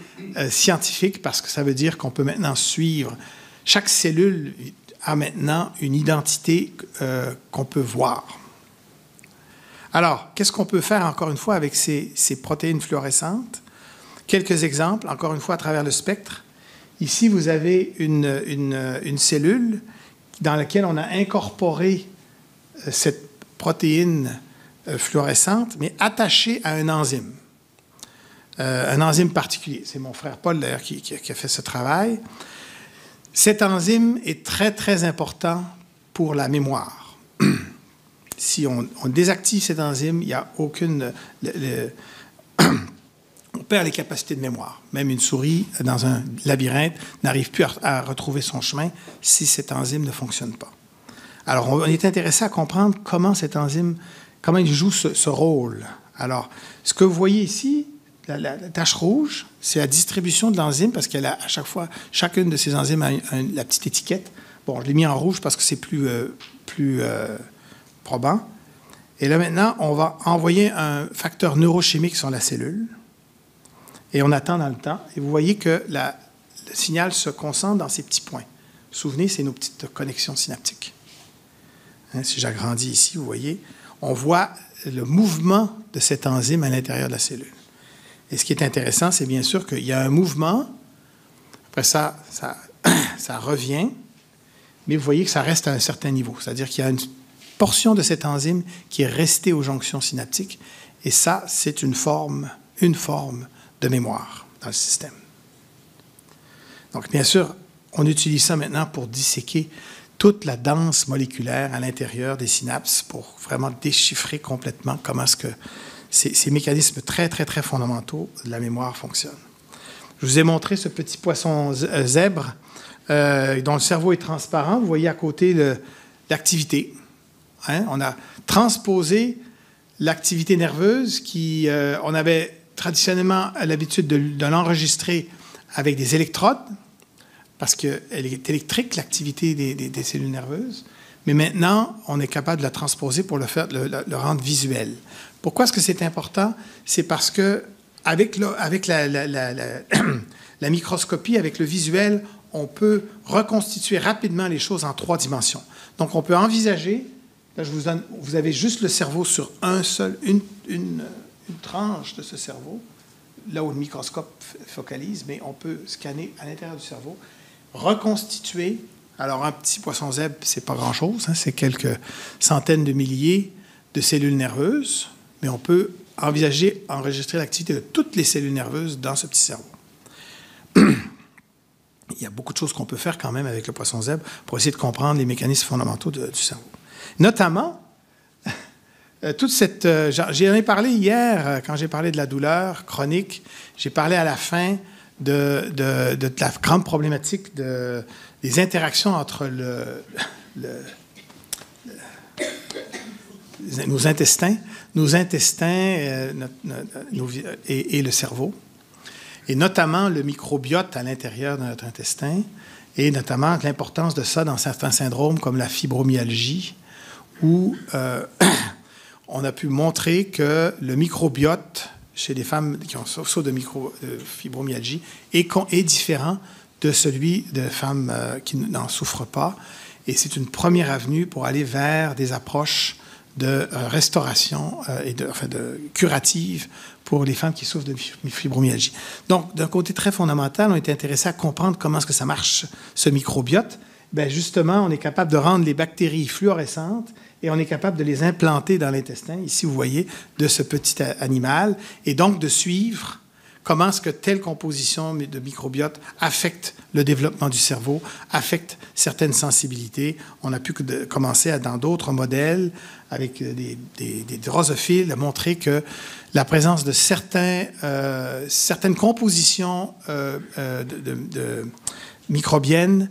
scientifique parce que ça veut dire qu'on peut maintenant suivre. Chaque cellule a maintenant une identité qu'on peut voir. Alors, qu'est-ce qu'on peut faire, encore une fois, avec ces protéines fluorescentes? Quelques exemples, encore une fois, à travers le spectre. Ici, vous avez une cellule dans laquelle on a incorporé cette protéine fluorescente, mais attachée à un enzyme particulier. C'est mon frère Paul, d'ailleurs, qui a fait ce travail. Cet enzyme est très, très important pour la mémoire. Si on désactive cet enzyme, il n'y a aucune... on perd les capacités de mémoire. Même une souris dans un labyrinthe n'arrive plus à retrouver son chemin si cet enzyme ne fonctionne pas. Alors, on est intéressé à comprendre comment cet enzyme, comment il joue ce rôle. Alors, ce que vous voyez ici, la tache rouge, c'est la distribution de l'enzyme parce qu'elle a à chaque fois, chacune de ces enzymes a la petite étiquette. Bon, je l'ai mis en rouge parce que c'est plus probant. Et là, maintenant, on va envoyer un facteur neurochimique sur la cellule. Et on attend dans le temps. Et vous voyez que le signal se concentre dans ces petits points. Vous vous souvenez, c'est nos petites connexions synaptiques. Hein, si j'agrandis ici, vous voyez, on voit le mouvement de cette enzyme à l'intérieur de la cellule. Et ce qui est intéressant, c'est bien sûr qu'il y a un mouvement. Après ça revient. Mais vous voyez que ça reste à un certain niveau. C'est-à-dire qu'il y a une portion de cette enzyme qui est restée aux jonctions synaptiques. Et ça, c'est une forme de mémoire dans le système. Donc, bien sûr, on utilise ça maintenant pour disséquer toute la danse moléculaire à l'intérieur des synapses pour vraiment déchiffrer complètement comment est-ce que ces mécanismes très, très, très fondamentaux de la mémoire fonctionnent. Je vous ai montré ce petit poisson zèbre dont le cerveau est transparent. Vous voyez à côté l'activité. Hein? On a transposé l'activité nerveuse qui, on avait traditionnellement l'habitude de l'enregistrer avec des électrodes, parce qu'elle est électrique, l'activité des cellules nerveuses. Mais maintenant, on est capable de la transposer pour le rendre visuel. Pourquoi est-ce que c'est important? C'est parce que avec la microscopie, avec le visuel, on peut reconstituer rapidement les choses en 3 dimensions. Donc, on peut envisager, là, vous avez juste le cerveau sur une tranche de ce cerveau, là où le microscope focalise, mais on peut scanner à l'intérieur du cerveau, reconstituer. Alors, un petit poisson zèbre, c'est pas grand-chose, hein, c'est quelques centaines de milliers de cellules nerveuses, mais on peut enregistrer l'activité de toutes les cellules nerveuses dans ce petit cerveau. Il y a beaucoup de choses qu'on peut faire quand même avec le poisson zèbre pour essayer de comprendre les mécanismes fondamentaux du cerveau. Notamment, toute cette... j'en ai parlé hier, quand j'ai parlé de la douleur chronique, j'ai parlé à la fin de la grande problématique des interactions entre nos intestins et le cerveau, et notamment le microbiote à l'intérieur de notre intestin, et notamment l'importance de ça dans certains syndromes comme la fibromyalgie, où on a pu montrer que le microbiote chez les femmes qui ont souffert de fibromyalgie est différent de celui de femmes qui n'en souffrent pas. Et c'est une première avenue pour aller vers des approches de restauration et de curative pour les femmes qui souffrent de fibromyalgie. Donc, d'un côté très fondamental, on était intéressé à comprendre comment est-ce que ça marche, ce microbiote. Bien, justement, on est capable de rendre les bactéries fluorescentes et on est capable de les implanter dans l'intestin, ici vous voyez, de ce petit animal, et donc de suivre comment est-ce que telle composition de microbiote affecte le développement du cerveau, affecte certaines sensibilités. On a pu commencer dans d'autres modèles, avec des drosophiles, à montrer que la présence de certaines compositions microbiennes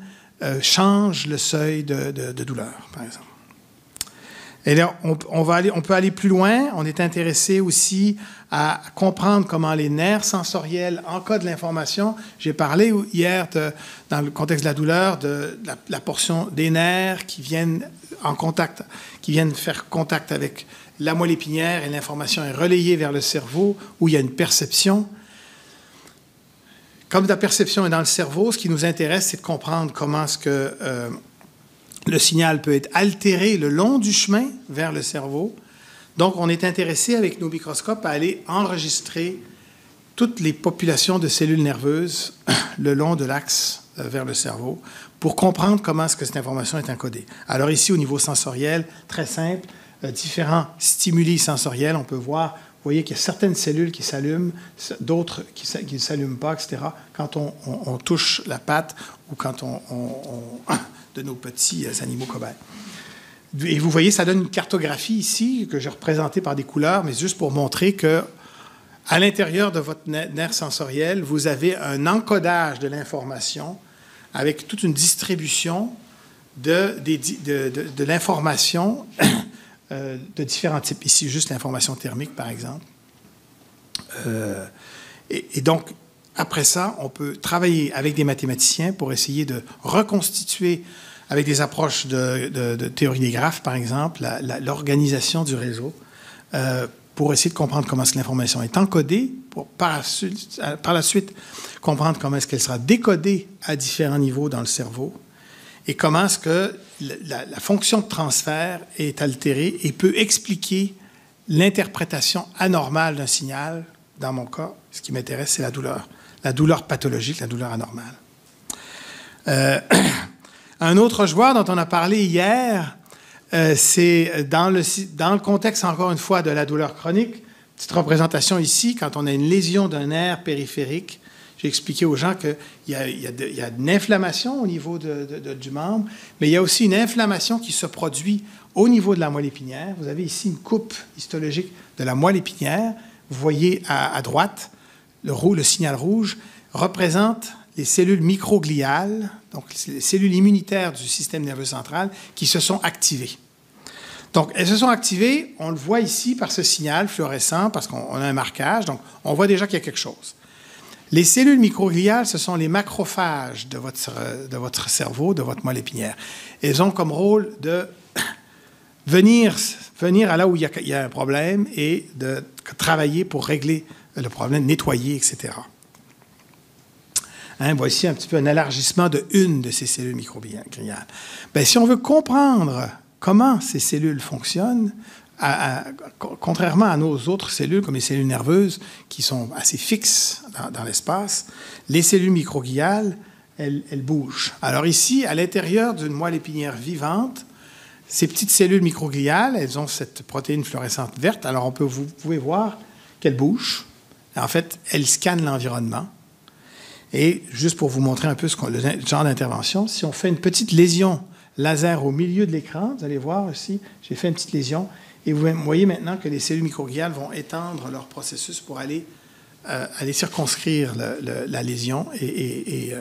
change le seuil de douleur, par exemple. Et là, on peut aller plus loin. On est intéressé aussi à comprendre comment les nerfs sensoriels encodent l'information. J'ai parlé hier, dans le contexte de la douleur, de la portion des nerfs qui viennent faire contact avec la moelle épinière, et l'information est relayée vers le cerveau où il y a une perception. Comme la perception est dans le cerveau, ce qui nous intéresse, c'est de comprendre comment est-ce que le signal peut être altéré le long du chemin vers le cerveau. Donc, on est intéressé avec nos microscopes à aller enregistrer toutes les populations de cellules nerveuses le long de l'axe vers le cerveau pour comprendre comment est-ce que cette information est encodée. Alors ici, au niveau sensoriel, très simple, différents stimuli sensoriels, on peut voir, vous voyez qu'il y a certaines cellules qui s'allument, d'autres qui ne s'allument pas, etc., quand on touche la patte ou quand de nos petits animaux cobayes. Et vous voyez, ça donne une cartographie ici, que j'ai représentée par des couleurs, mais juste pour montrer que à l'intérieur de votre nerf sensoriel, vous avez un encodage de l'information avec toute une distribution de l'information de différents types. Ici, juste l'information thermique, par exemple. Et donc, après ça, on peut travailler avec des mathématiciens pour essayer de reconstituer, avec des approches de théorie des graphes, par exemple, l'organisation du réseau, pour essayer de comprendre comment est-ce que l'information est encodée, pour par la suite comprendre comment est-ce qu'elle sera décodée à différents niveaux dans le cerveau, et comment est-ce que la fonction de transfert est altérée et peut expliquer l'interprétation anormale d'un signal. Dans mon cas, ce qui m'intéresse, c'est la douleur pathologique, la douleur anormale. Un autre joueur dont on a parlé hier, c'est dans le contexte, encore une fois, de la douleur chronique. Petite représentation ici, quand on a une lésion d'un nerf périphérique, j'ai expliqué aux gens qu'il y a une inflammation au niveau du membre, mais il y a aussi une inflammation qui se produit au niveau de la moelle épinière. Vous avez ici une coupe histologique de la moelle épinière. Vous voyez à droite, le signal rouge représente les cellules microgliales, donc les cellules immunitaires du système nerveux central, qui se sont activées. Donc, elles se sont activées, on le voit ici par ce signal fluorescent, parce qu'on a un marquage, donc on voit déjà qu'il y a quelque chose. Les cellules microgliales, ce sont les macrophages de votre cerveau, de votre moelle épinière. Elles ont comme rôle de venir à là où il y a un problème et de travailler pour régler le problème, nettoyer, etc. Voici un petit peu un élargissement de une de ces cellules microgliales. Bien, si on veut comprendre comment ces cellules fonctionnent, contrairement à nos autres cellules, comme les cellules nerveuses, qui sont assez fixes dans l'espace, les cellules microgliales, elles bougent. Alors ici, à l'intérieur d'une moelle épinière vivante, ces petites cellules microgliales, elles ont cette protéine fluorescente verte. Alors vous pouvez voir qu'elles bougent. En fait, elles scannent l'environnement. Et juste pour vous montrer un peu le genre d'intervention, si on fait une petite lésion laser au milieu de l'écran, vous allez voir ici, j'ai fait une petite lésion, et vous voyez maintenant que les cellules microgliales vont étendre leur processus pour aller circonscrire la lésion et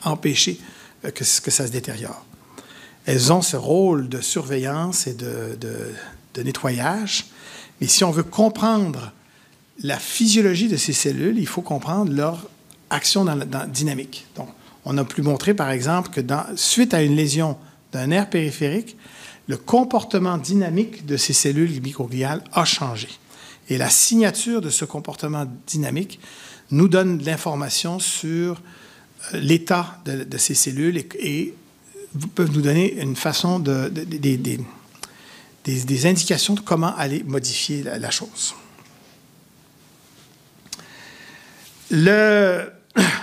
empêcher que ça se détériore. Elles ont ce rôle de surveillance et de nettoyage, mais si on veut comprendre la physiologie de ces cellules, il faut comprendre leur action dynamique. Donc, on a pu montrer, par exemple, que suite à une lésion d'un nerf périphérique, le comportement dynamique de ces cellules microgliales a changé. Et la signature de ce comportement dynamique nous donne de l'information sur l'état de ces cellules et peuvent nous donner une façon des indications de comment aller modifier la chose.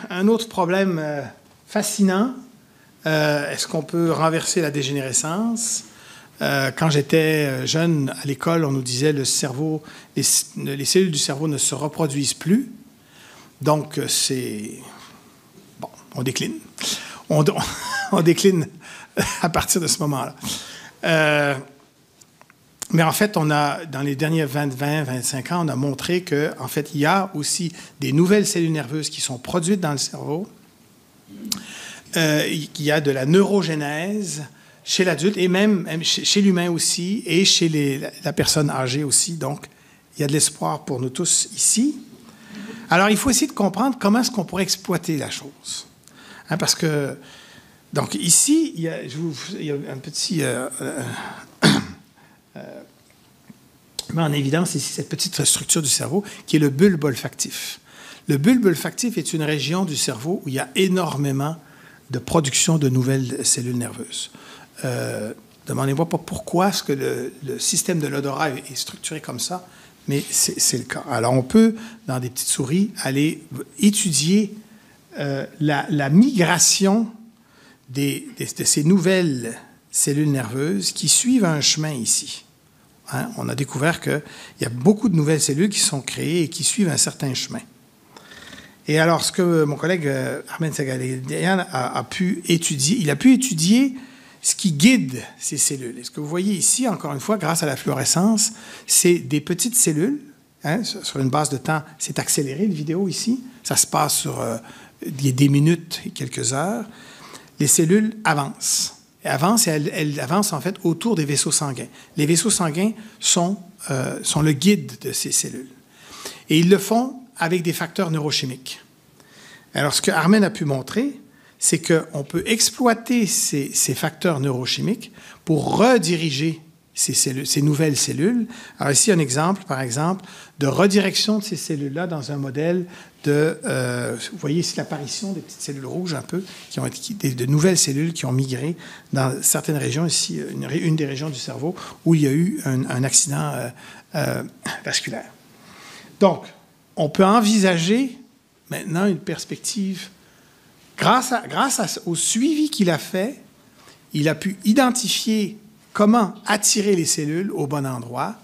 Un autre problème fascinant, est-ce qu'on peut renverser la dégénérescence? Quand j'étais jeune à l'école, on nous disait le cerveau, les cellules du cerveau ne se reproduisent plus. Donc, bon, on décline. On décline à partir de ce moment-là. Mais en fait, dans les derniers 20-25 ans, on a montré qu'en fait, il y a aussi des nouvelles cellules nerveuses qui sont produites dans le cerveau. Il y a de la neurogénèse chez l'adulte et même chez l'humain aussi et chez la personne âgée aussi. Donc, il y a de l'espoir pour nous tous ici. Alors, il faut essayer de comprendre comment est-ce qu'on pourrait exploiter la chose. Parce que, donc ici, il y a un petit... met en évidence ici cette petite structure du cerveau qui est le bulbe olfactif. Le bulbe olfactif est une région du cerveau où il y a énormément de production de nouvelles cellules nerveuses. Demandez-moi pas pourquoi est-ce que le système de l'odorat est structuré comme ça, mais c'est le cas. Alors, on peut, dans des petites souris, aller étudier la migration de ces nouvelles cellules nerveuses qui suivent un chemin ici. On a découvert qu'il y a beaucoup de nouvelles cellules qui sont créées et qui suivent un certain chemin. Et alors, ce que mon collègue Armen Sagalédian a pu étudier, il a pu étudier ce qui guide ces cellules. Et ce que vous voyez ici, encore une fois, grâce à la fluorescence, c'est des petites cellules. Sur une base de temps, c'est accéléré, une vidéo ici. Ça se passe sur des minutes et quelques heures. Les cellules avancent. Elles avancent en fait autour des vaisseaux sanguins. Les vaisseaux sanguins sont le guide de ces cellules. Et ils le font avec des facteurs neurochimiques. Alors, ce que Armen a pu montrer, c'est qu'on peut exploiter ces facteurs neurochimiques pour rediriger ces nouvelles cellules. Alors ici, un exemple, par exemple, de redirection de ces cellules-là dans un modèle vous voyez ici l'apparition des petites cellules rouges un peu, de nouvelles cellules qui ont migré dans certaines régions, ici, une des régions du cerveau où il y a eu un accident vasculaire. Donc, on peut envisager maintenant une perspective. Grâce au suivi qu'il a fait, il a pu identifier comment attirer les cellules au bon endroit.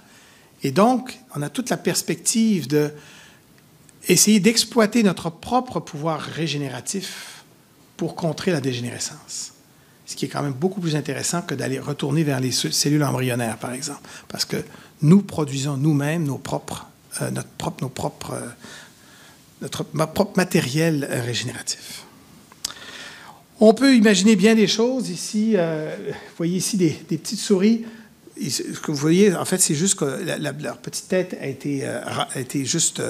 Et donc, on a toute la perspective d'essayer d'exploiter notre propre pouvoir régénératif pour contrer la dégénérescence. Ce qui est quand même beaucoup plus intéressant que d'aller retourner vers les cellules embryonnaires, par exemple. Parce que nous produisons nous-mêmes notre propre matériel régénératif. On peut imaginer bien des choses ici. Vous voyez ici des petites souris. Ce que vous voyez, en fait, c'est juste que leur petite tête a été juste...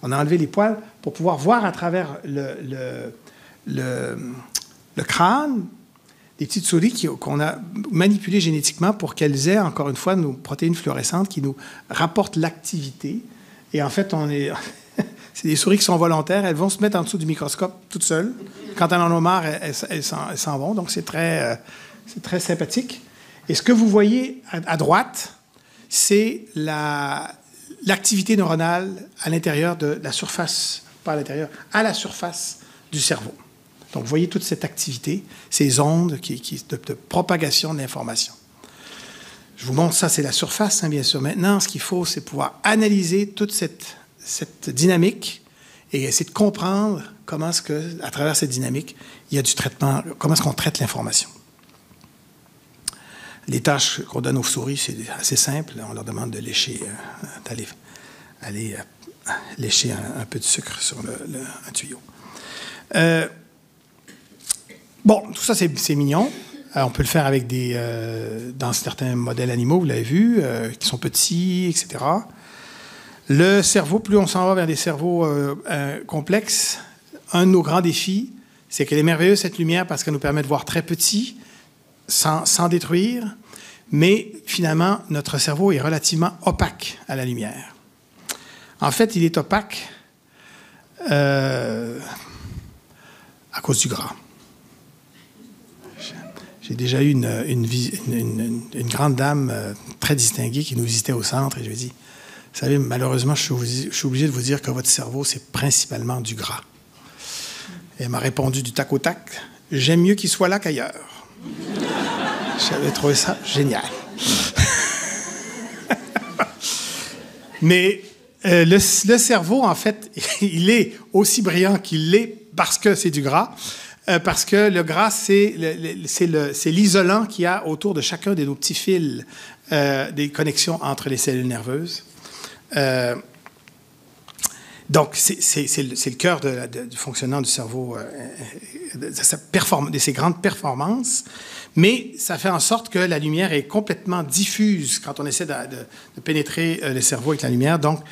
on a enlevé les poils pour pouvoir voir à travers le crâne des petites souris qu'on a manipulées génétiquement pour qu'elles aient, encore une fois, nos protéines fluorescentes qui nous rapportent l'activité. Et en fait, c'est des souris qui sont volontaires. Elles vont se mettre en dessous du microscope toutes seules. Quand elles en ont marre, elles s'en vont. Donc, c'est très sympathique. Et ce que vous voyez à droite, c'est l'activité neuronale à l'intérieur de la surface, pas à l'intérieur, à la surface du cerveau. Donc, vous voyez toute cette activité, ces ondes de propagation de l'information. Je vous montre ça, c'est la surface, hein, bien sûr. Maintenant, ce qu'il faut, c'est pouvoir analyser toute cette dynamique et essayer de comprendre comment est-ce que, à travers cette dynamique, il y a du traitement, comment est-ce qu'on traite l'information. Les tâches qu'on donne aux souris, c'est assez simple. On leur demande de lécher, d'aller lécher un peu de sucre sur un tuyau. Bon, tout ça, c'est mignon. On peut le faire avec dans certains modèles animaux, vous l'avez vu, qui sont petits, etc. Le cerveau, plus on s'en va vers des cerveaux complexes, un de nos grands défis, c'est qu'elle est merveilleuse, cette lumière, parce qu'elle nous permet de voir très petit, sans détruire, mais finalement, notre cerveau est relativement opaque à la lumière. En fait, il est opaque à cause du gras. J'ai déjà eu une grande dame très distinguée qui nous visitait au centre et je lui ai dit, vous savez, malheureusement, je suis obligé de vous dire que votre cerveau, c'est principalement du gras. Et elle m'a répondu du tac au tac, j'aime mieux qu'il soit là qu'ailleurs. J'avais trouvé ça génial. Mais le cerveau, en fait, il est aussi brillant qu'il l'est parce que c'est du gras. Parce que le gras, c'est l'isolant qu'il y a autour de chacun de nos petits fils des connexions entre les cellules nerveuses. Donc, c'est le cœur du fonctionnement du cerveau, de ses grandes performances. Mais ça fait en sorte que la lumière est complètement diffuse quand on essaie de pénétrer le cerveau avec la lumière. Donc,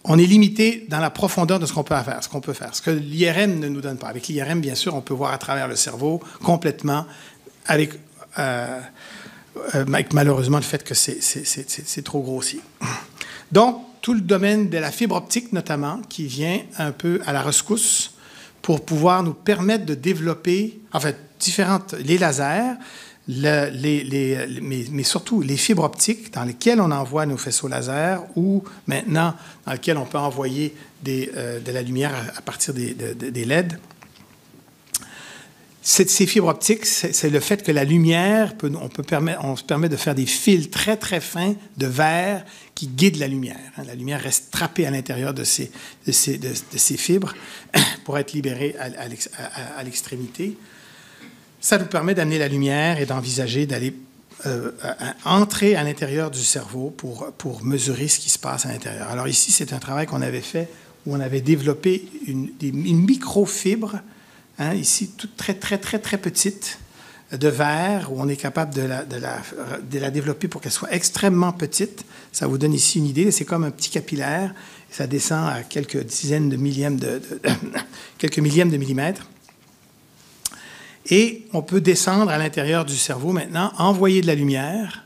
on est limité dans la profondeur de ce qu'on peut faire, ce que l'IRM ne nous donne pas. Avec l'IRM, bien sûr, on peut voir à travers le cerveau complètement, avec malheureusement le fait que c'est trop grossier. Donc, tout le domaine de la fibre optique, notamment, qui vient un peu à la rescousse pour pouvoir nous permettre de développer, en fait, les lasers, mais surtout les fibres optiques dans lesquelles on envoie nos faisceaux laser ou maintenant dans lesquelles on peut envoyer de la lumière à partir des LED. Ces fibres optiques, c'est le fait que la lumière, on se permet de faire des fils très, très fins de verre qui guident la lumière. La lumière reste trappée à l'intérieur de ces fibres pour être libérée à l'extrémité. Ça nous permet d'amener la lumière et d'envisager d'aller entrer à l'intérieur du cerveau pour mesurer ce qui se passe à l'intérieur. Alors ici, c'est un travail qu'on avait fait où on avait développé une microfibre, ici, toute très, très, très, très petite, de verre, où on est capable de la développer pour qu'elle soit extrêmement petite. Ça vous donne ici une idée. C'est comme un petit capillaire. Ça descend à quelques dizaines de millièmes quelques millièmes de millimètres. Et on peut descendre à l'intérieur du cerveau maintenant, envoyer de la lumière.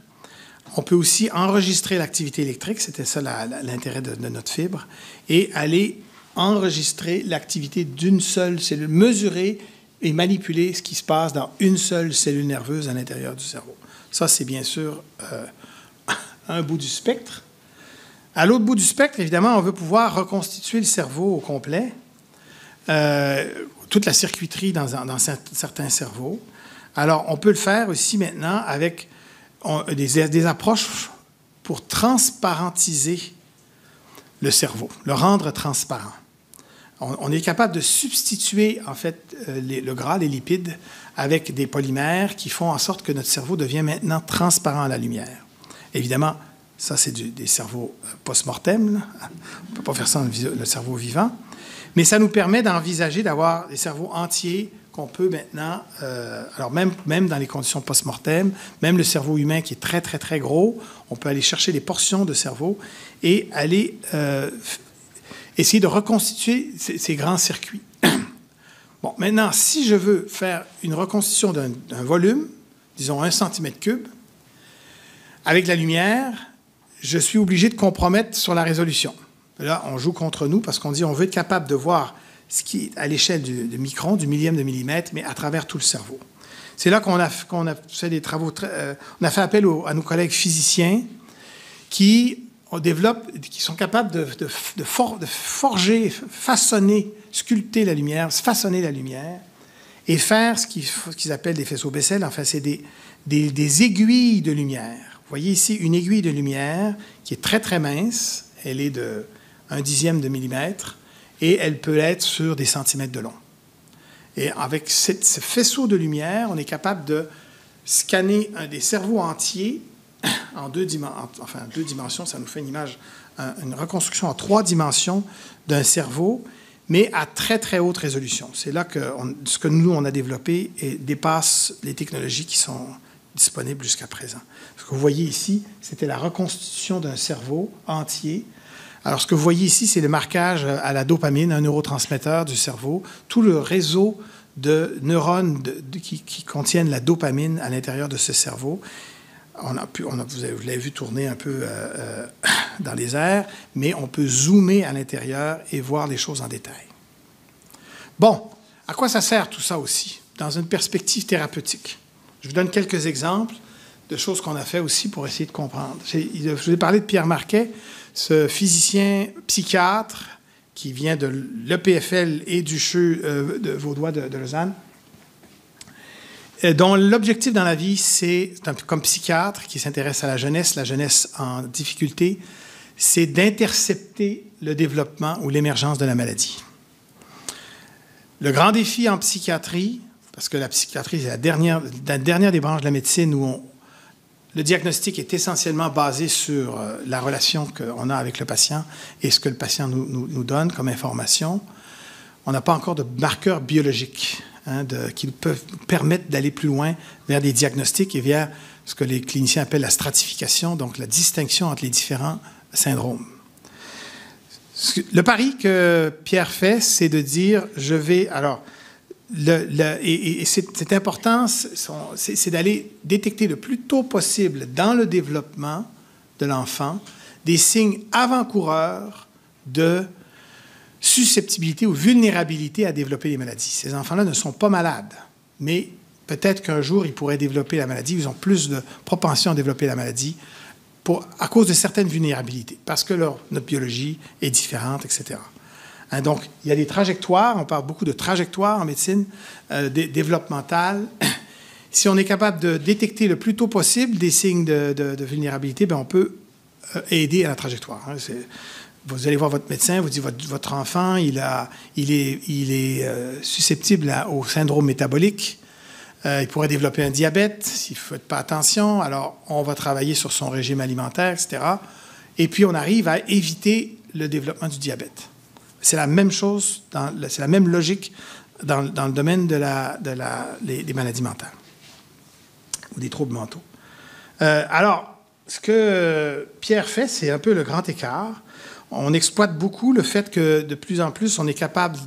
On peut aussi enregistrer l'activité électrique, c'était ça l'intérêt de notre fibre, et aller enregistrer l'activité d'une seule cellule, mesurer et manipuler ce qui se passe dans une seule cellule nerveuse à l'intérieur du cerveau. Ça, c'est bien sûr un bout du spectre. À l'autre bout du spectre, évidemment, on veut pouvoir reconstituer le cerveau au complet. Toute la circuiterie dans certains cerveaux. Alors, on peut le faire aussi maintenant avec des approches pour transparentiser le cerveau, le rendre transparent. On est capable de substituer, en fait, le gras, les lipides, avec des polymères qui font en sorte que notre cerveau devient maintenant transparent à la lumière. Évidemment, ça, c'est des cerveaux post-mortem. On ne peut pas faire ça dans le cerveau vivant. Mais ça nous permet d'envisager d'avoir des cerveaux entiers qu'on peut maintenant, alors même dans les conditions post-mortem, même le cerveau humain qui est très, très, très gros, on peut aller chercher des portions de cerveau et aller essayer de reconstituer ces grands circuits. Bon, maintenant, si je veux faire une reconstitution d'un volume, disons 1 cm3, avec la lumière, je suis obligé de compromettre sur la résolution. Là, on joue contre nous parce qu'on dit on veut être capable de voir ce qui est à l'échelle du micron, du millième de millimètre, mais à travers tout le cerveau. C'est là qu'on a fait des travaux, on a fait appel à nos collègues physiciens qui sont capables de forger, façonner, sculpter la lumière, façonner la lumière et faire ce qu'ils appellent des faisceaux Bessel. Enfin, c'est des aiguilles de lumière. Vous voyez ici une aiguille de lumière qui est très, très mince. Elle est de 1/10 de millimètre et elle peut être sur des centimètres de long. Et avec ce faisceau de lumière, on est capable de scanner des cerveaux entiers en 2 dimensions. Ça nous fait une image, une reconstruction en 3 dimensions d'un cerveau, mais à très, très haute résolution. C'est là que ce que nous, on a développé dépasse les technologies qui sont disponibles jusqu'à présent. Ce que vous voyez ici, c'était la reconstitution d'un cerveau entier. Alors, ce que vous voyez ici, c'est le marquage à la dopamine, un neurotransmetteur du cerveau, tout le réseau de neurones qui contiennent la dopamine à l'intérieur de ce cerveau. Vous l'avez vu tourner un peu dans les airs, mais on peut zoomer à l'intérieur et voir les choses en détail. Bon, à quoi ça sert tout ça aussi, dans une perspective thérapeutique? Je vous donne quelques exemples de choses qu'on a fait aussi pour essayer de comprendre. Je vous ai parlé de Pierre Marquet, ce physicien psychiatre qui vient de l'EPFL et du CHU de Vaudois de Lausanne, dont l'objectif dans la vie, c'est, comme psychiatre qui s'intéresse à la jeunesse en difficulté, c'est d'intercepter le développement ou l'émergence de la maladie. Le grand défi en psychiatrie, parce que la psychiatrie, c'est la dernière des branches de la médecine où le diagnostic est essentiellement basé sur la relation qu'on a avec le patient et ce que le patient nous donne comme information. On n'a pas encore de marqueurs biologiques qui peuvent permettre d'aller plus loin vers des diagnostics et vers ce que les cliniciens appellent la stratification, donc la distinction entre les différents syndromes. Le pari que Pierre fait, c'est de dire, je vais... Alors, c'est important, c'est d'aller détecter le plus tôt possible dans le développement de l'enfant des signes avant-coureurs de susceptibilité ou vulnérabilité à développer les maladies. Ces enfants-là ne sont pas malades, mais peut-être qu'un jour, ils pourraient développer la maladie, ils ont plus de propension à développer la maladie à cause de certaines vulnérabilités, parce que notre biologie est différente, etc. Donc, il y a des trajectoires, on parle beaucoup de trajectoires en médecine développementale. Si on est capable de détecter le plus tôt possible des signes de vulnérabilité, bien, on peut aider à la trajectoire. Vous allez voir votre médecin, vous dites votre enfant, il est susceptible au syndrome métabolique. Il pourrait développer un diabète s'il ne fait pas attention. Alors, on va travailler sur son régime alimentaire, etc. Et puis, on arrive à éviter le développement du diabète. C'est la même chose, c'est la même logique dans le domaine des maladies mentales ou des troubles mentaux. Alors, ce que Pierre fait, c'est un peu le grand écart. On exploite beaucoup le fait que de plus en plus, on est capable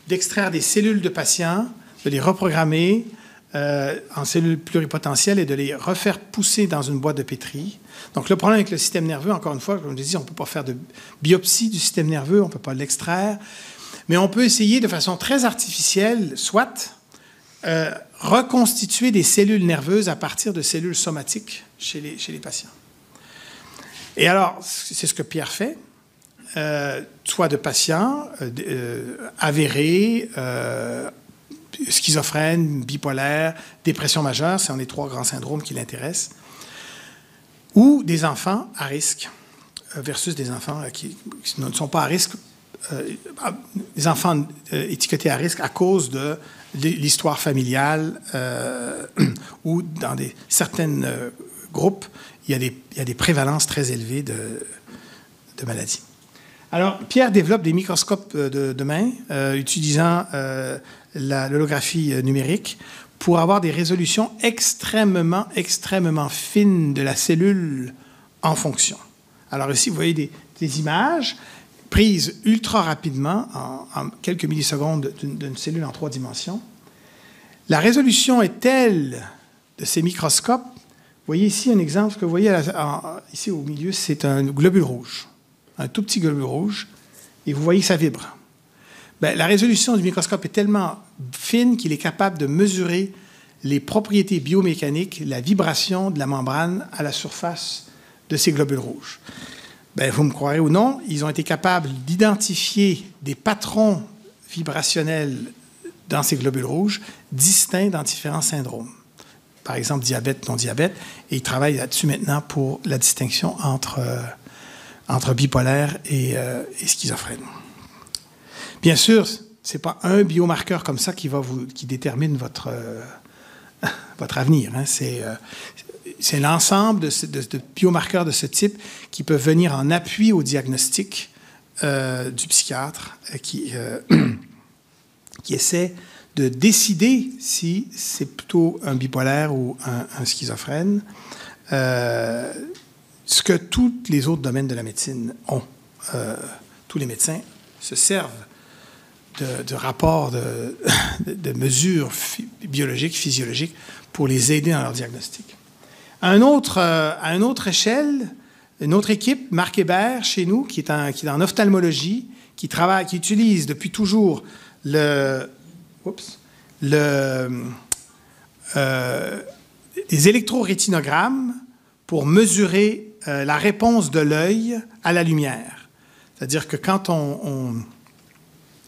d'extraire des cellules de patients, de les reprogrammer en cellules pluripotentielles et de les refaire pousser dans une boîte de pétri. Donc, le problème avec le système nerveux, encore une fois, comme je dis, on ne peut pas faire de biopsie du système nerveux, on ne peut pas l'extraire, mais on peut essayer de façon très artificielle, soit reconstituer des cellules nerveuses à partir de cellules somatiques chez les patients. Et alors, c'est ce que Pierre fait, soit de patients avérés, schizophrènes, bipolaires, dépression majeure, ce sont les 3 grands syndromes qui l'intéressent, ou des enfants à risque versus des enfants qui ne sont pas à risque, des enfants étiquetés à risque à cause de l'histoire familiale ou dans certains groupes, il y a des prévalences très élevées de maladies. Alors, Pierre développe des microscopes de main utilisant l'holographie numérique pour avoir des résolutions extrêmement, extrêmement fines de la cellule en fonction. Alors ici, vous voyez des images prise ultra rapidement, en quelques millisecondes d'une cellule en 3 dimensions. La résolution est telle de ces microscopes. Vous voyez ici un exemple, ce que vous voyez ici au milieu, c'est un globule rouge, un tout petit globule rouge, et vous voyez que ça vibre. Bien, la résolution du microscope est tellement fine qu'il est capable de mesurer les propriétés biomécaniques, la vibration de la membrane à la surface de ces globules rouges. Bien, vous me croirez ou non, ils ont été capables d'identifier des patrons vibrationnels dans ces globules rouges distincts dans différents syndromes. Par exemple, diabète, non-diabète, et ils travaillent là-dessus maintenant pour la distinction entre bipolaire et schizophrène. Bien sûr, ce n'est pas un biomarqueur comme ça qui détermine votre avenir. Hein. C'est l'ensemble de biomarqueurs de ce type qui peuvent venir en appui au diagnostic du psychiatre qui essaie de décider si c'est plutôt un bipolaire ou un schizophrène, ce que tous les autres domaines de la médecine ont. Tous les médecins se servent de rapports, de mesures biologiques, physiologiques, pour les aider dans leur diagnostic. À une autre échelle, une autre équipe, Marc Hébert, chez nous, qui est en ophtalmologie, qui utilise depuis toujours les électrorétinogrammes pour mesurer la réponse de l'œil à la lumière. C'est-à-dire que quand on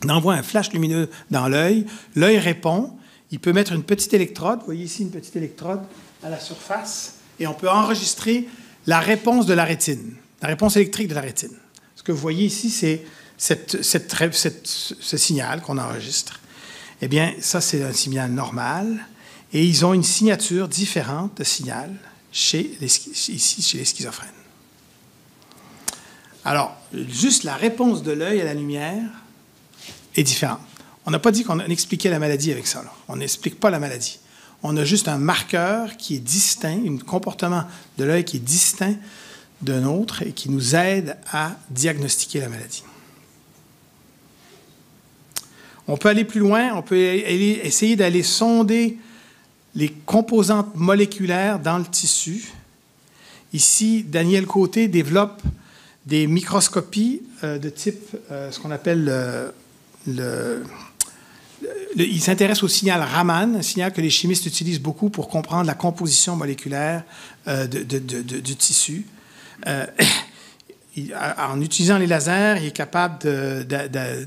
envoie un flash lumineux dans l'œil répond, il peut mettre une petite électrode, vous voyez ici une petite électrode à la surface, et on peut enregistrer la réponse de la rétine, la réponse électrique de la rétine. Ce que vous voyez ici, c'est ce signal qu'on enregistre. Eh bien, ça, c'est un signal normal, et ils ont une signature différente de signal chez les schizophrènes. Alors, juste la réponse de l'œil à la lumière est différente. On n'a pas dit qu'on expliquait la maladie avec ça. Là. On n'explique pas la maladie. On a juste un marqueur qui est distinct, un comportement de l'œil qui est distinct d'un autre et qui nous aide à diagnostiquer la maladie. On peut aller plus loin, on peut essayer d'aller sonder les composantes moléculaires dans le tissu. Ici, Daniel Côté développe des microscopies de type, ce qu'on appelle il s'intéresse au signal Raman, un signal que les chimistes utilisent beaucoup pour comprendre la composition moléculaire du tissu. En utilisant les lasers, il est capable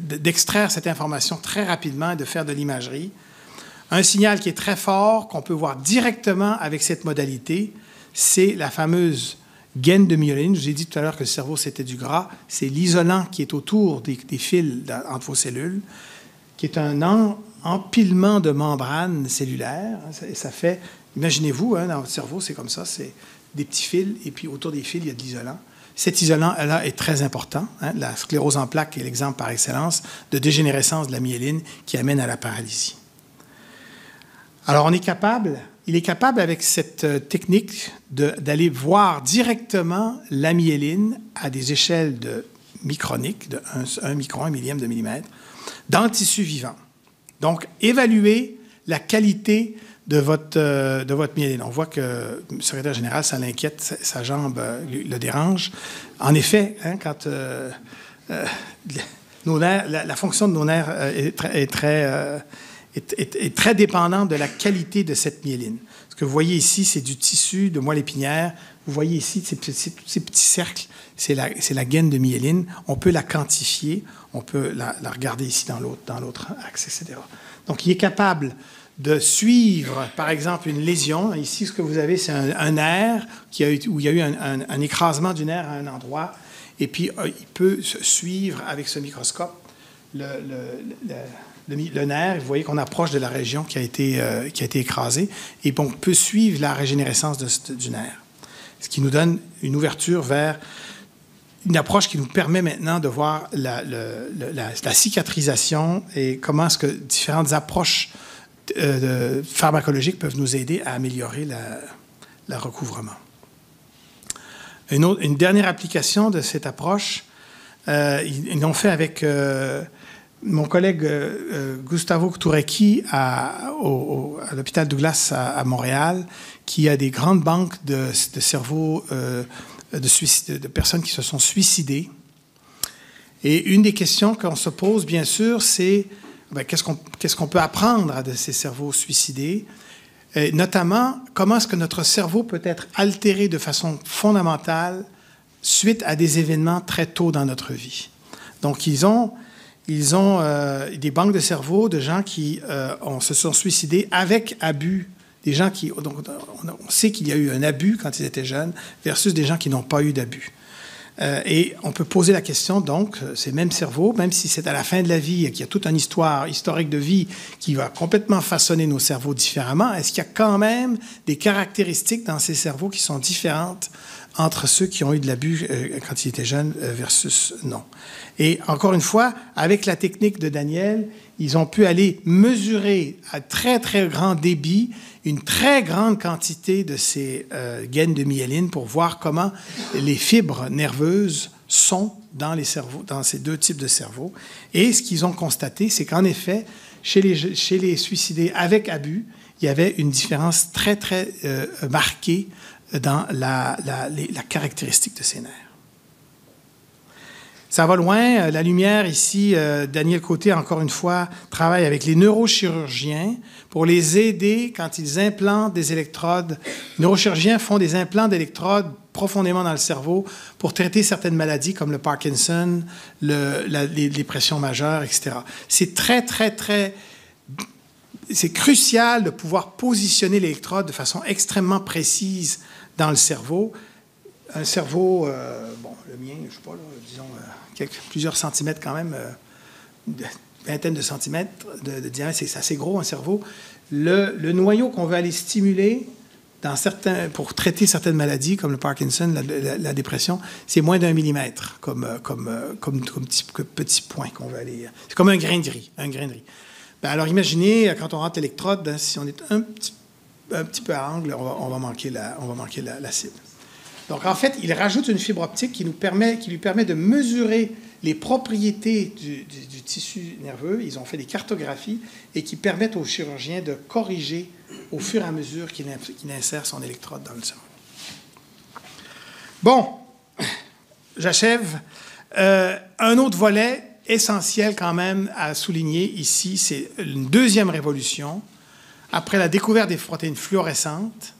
d'extraire cette information très rapidement et de faire de l'imagerie. Un signal qui est très fort, qu'on peut voir directement avec cette modalité, c'est la fameuse gaine de myoline. Je vous ai dit tout à l'heure que le cerveau, c'était du gras. C'est l'isolant qui est autour des fils entre vos cellules, qui est un empilement de membranes cellulaires. Et ça fait, imaginez-vous, hein, dans votre cerveau, c'est comme ça, c'est des petits fils, et puis autour des fils, il y a de l'isolant. Cet isolant-là est très important. Hein. La sclérose en plaques est l'exemple par excellence de dégénérescence de la myéline qui amène à la paralysie. Alors, il est capable avec cette technique d'aller voir directement la myéline à des échelles microniques, de 1 micron, 1 millième de millimètre, dans le tissu vivant. Donc, évaluer la qualité de votre myéline. On voit que le secrétaire général, ça l'inquiète, sa jambe le dérange. En effet, hein, quand nos nerfs, la fonction de nos nerfs est très dépendante de la qualité de cette myéline. Ce que vous voyez ici, c'est du tissu de moelle épinière. Vous voyez ici ces petits cercles, c'est la gaine de myéline. On peut la quantifier, on peut la regarder ici dans l'autre axe, etc. Donc, il est capable de suivre, par exemple, une lésion. Ici, ce que vous avez, c'est un nerf où il y a eu un écrasement du nerf à un endroit. Et puis, il peut suivre avec ce microscope le nerf. Vous voyez qu'on approche de la région qui a été écrasée. Et on peut suivre la régénérescence du nerf. Ce qui nous donne une ouverture vers une approche qui nous permet maintenant de voir la cicatrisation et comment est-ce que différentes approches pharmacologiques peuvent nous aider à améliorer le recouvrement. Une dernière application de cette approche Ils l'ont fait avec mon collègue Gustavo Turecki à l'hôpital Douglas à Montréal, qui a des grandes banques de cerveaux de personnes qui se sont suicidées. Et une des questions qu'on se pose, bien sûr, c'est qu'est-ce qu'on peut apprendre de ces cerveaux suicidés? Et notamment, comment est-ce que notre cerveau peut être altéré de façon fondamentale suite à des événements très tôt dans notre vie. Donc, ils ont des banques de cerveau de gens qui se sont suicidés avec abus. Des gens qui... Donc, on sait qu'il y a eu un abus quand ils étaient jeunes versus des gens qui n'ont pas eu d'abus. Et on peut poser la question, donc, ces mêmes cerveaux, même si c'est à la fin de la vie et qu'il y a toute une histoire historique de vie qui va complètement façonner nos cerveaux différemment, est-ce qu'il y a quand même des caractéristiques dans ces cerveaux qui sont différentes entre ceux qui ont eu de l'abus quand ils étaient jeunes versus non? Et encore une fois, avec la technique de Daniel, ils ont pu aller mesurer à très, très grand débit une très grande quantité de ces gaines de myéline pour voir comment les fibres nerveuses sont dans les cerveaux, dans ces deux types de cerveaux. Et ce qu'ils ont constaté, c'est qu'en effet, chez les suicidés avec abus, il y avait une différence très, très marquée dans la caractéristique de ces nerfs. Ça va loin. La lumière, ici, Daniel Côté, encore une fois, travaille avec les neurochirurgiens pour les aider quand ils implantent des électrodes. Les neurochirurgiens font des implants d'électrodes profondément dans le cerveau pour traiter certaines maladies comme le Parkinson, les dépressions majeures, etc. C'est très, très, très... C'est crucial de pouvoir positionner l'électrode de façon extrêmement précise dans le cerveau. Un cerveau, bon, le mien, je ne sais pas, là, disons, plusieurs centimètres quand même, une vingtaine de centimètres de diamètre, c'est assez gros, un cerveau. Le noyau qu'on veut aller stimuler pour traiter certaines maladies, comme le Parkinson, la dépression, c'est moins d'1 millimètre comme petit point qu'on veut aller... C'est comme un grain de riz. Ben alors, imaginez, quand on rentre l'électrode, si on est un petit peu à angle, on va manquer la cible. Donc, en fait, il rajoute une fibre optique qui lui permet de mesurer les propriétés du tissu nerveux. Ils ont fait des cartographies et qui permettent aux chirurgiens de corriger au fur et à mesure qu'il insère son électrode dans le cerveau. Bon, j'achève. Un autre volet essentiel quand même à souligner ici, c'est une deuxième révolution. Après la découverte des protéines fluorescentes,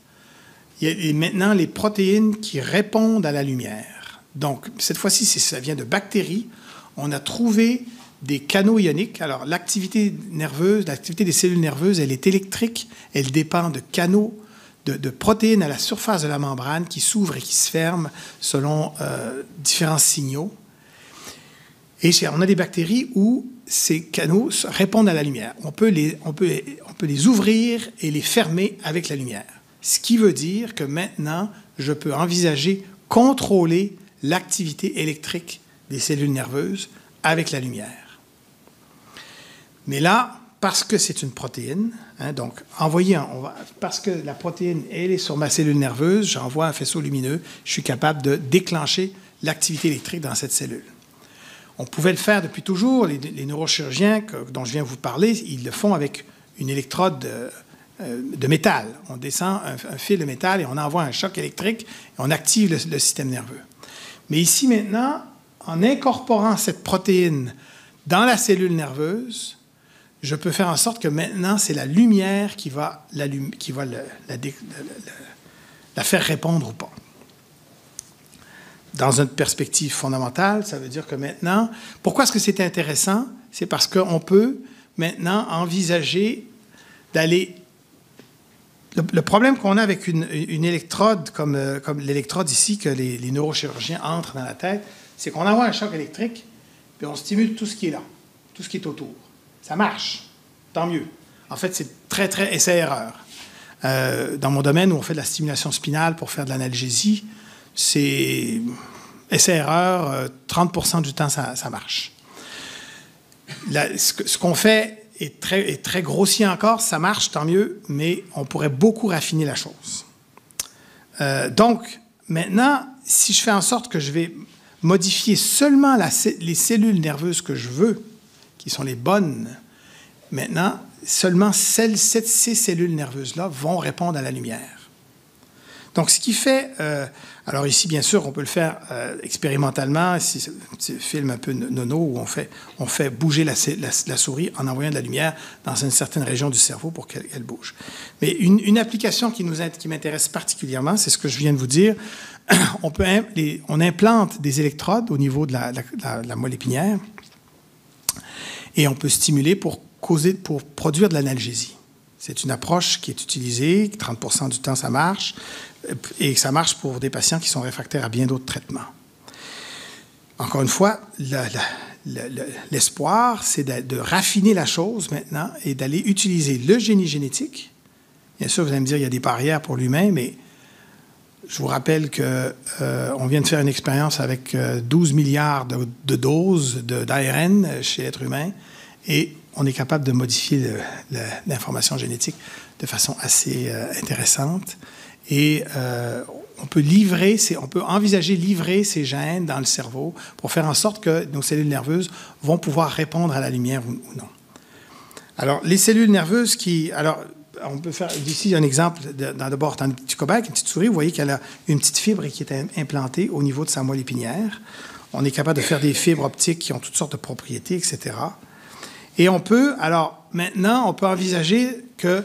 il y a maintenant les protéines qui répondent à la lumière. Donc, cette fois-ci, ça vient de bactéries. On a trouvé des canaux ioniques. Alors, l'activité nerveuse, l'activité des cellules nerveuses, elle est électrique. Elle dépend de canaux de protéines à la surface de la membrane qui s'ouvrent et qui se ferment selon différents signaux. Et on a des bactéries où ces canaux répondent à la lumière. On peut les ouvrir et les fermer avec la lumière. Ce qui veut dire que maintenant, je peux envisager contrôler l'activité électrique des cellules nerveuses avec la lumière. Mais là, parce que c'est une protéine, donc parce que la protéine, elle est sur ma cellule nerveuse, j'envoie un faisceau lumineux, je suis capable de déclencher l'activité électrique dans cette cellule. On pouvait le faire depuis toujours. Les neurochirurgiens dont je viens vous parler, ils le font avec une électrode de métal. On descend un fil de métal et on envoie un choc électrique et on active le système nerveux. Mais ici, maintenant, en incorporant cette protéine dans la cellule nerveuse, je peux faire en sorte que maintenant, c'est la lumière qui va la faire répondre ou pas. Dans une perspective fondamentale, ça veut dire que maintenant... Pourquoi est-ce que c'est intéressant? C'est parce qu'on peut maintenant envisager d'aller... Le problème qu'on a avec une électrode comme l'électrode ici que les neurochirurgiens entrent dans la tête, c'est qu'on envoie un choc électrique, puis on stimule tout ce qui est là, tout ce qui est autour. Ça marche, tant mieux. En fait, c'est très, très essai-erreur. Dans mon domaine où on fait de la stimulation spinale pour faire de l'analgésie, c'est essai-erreur, 30% du temps, ça marche. Ce qu'on fait est très grossier encore, ça marche, tant mieux, mais on pourrait beaucoup raffiner la chose. Donc, maintenant, si je fais en sorte que je vais modifier seulement les cellules nerveuses que je veux, qui sont les bonnes. Maintenant, seulement ces cellules nerveuses-là vont répondre à la lumière. Donc, ce qui fait... alors ici, bien sûr, on peut le faire expérimentalement. C'est un film un peu nono où on fait bouger la souris en envoyant de la lumière dans une certaine région du cerveau pour qu'elle bouge. Mais une application qui m'intéresse particulièrement, c'est ce que je viens de vous dire. On implante des électrodes au niveau de la moelle épinière et on peut stimuler pour produire de l'analgésie. C'est une approche qui est utilisée, 30% du temps ça marche, et ça marche pour des patients qui sont réfractaires à bien d'autres traitements. Encore une fois, l'espoir, c'est de raffiner la chose maintenant et d'aller utiliser le génie génétique. Bien sûr, vous allez me dire qu'il y a des barrières pour l'humain, mais je vous rappelle qu'on vient de faire une expérience avec 12 milliards de doses d'ARN chez l'être humain et on est capable de modifier l'information génétique de façon assez intéressante. Et on peut envisager livrer ces gènes dans le cerveau pour faire en sorte que nos cellules nerveuses vont pouvoir répondre à la lumière ou non. Alors, les cellules nerveuses on peut faire ici un exemple d'abord dans un petit cobaye, une petite souris. Vous voyez qu'elle a une petite fibre qui est implantée au niveau de sa moelle épinière. On est capable de faire des fibres optiques qui ont toutes sortes de propriétés, etc. Et maintenant, on peut envisager que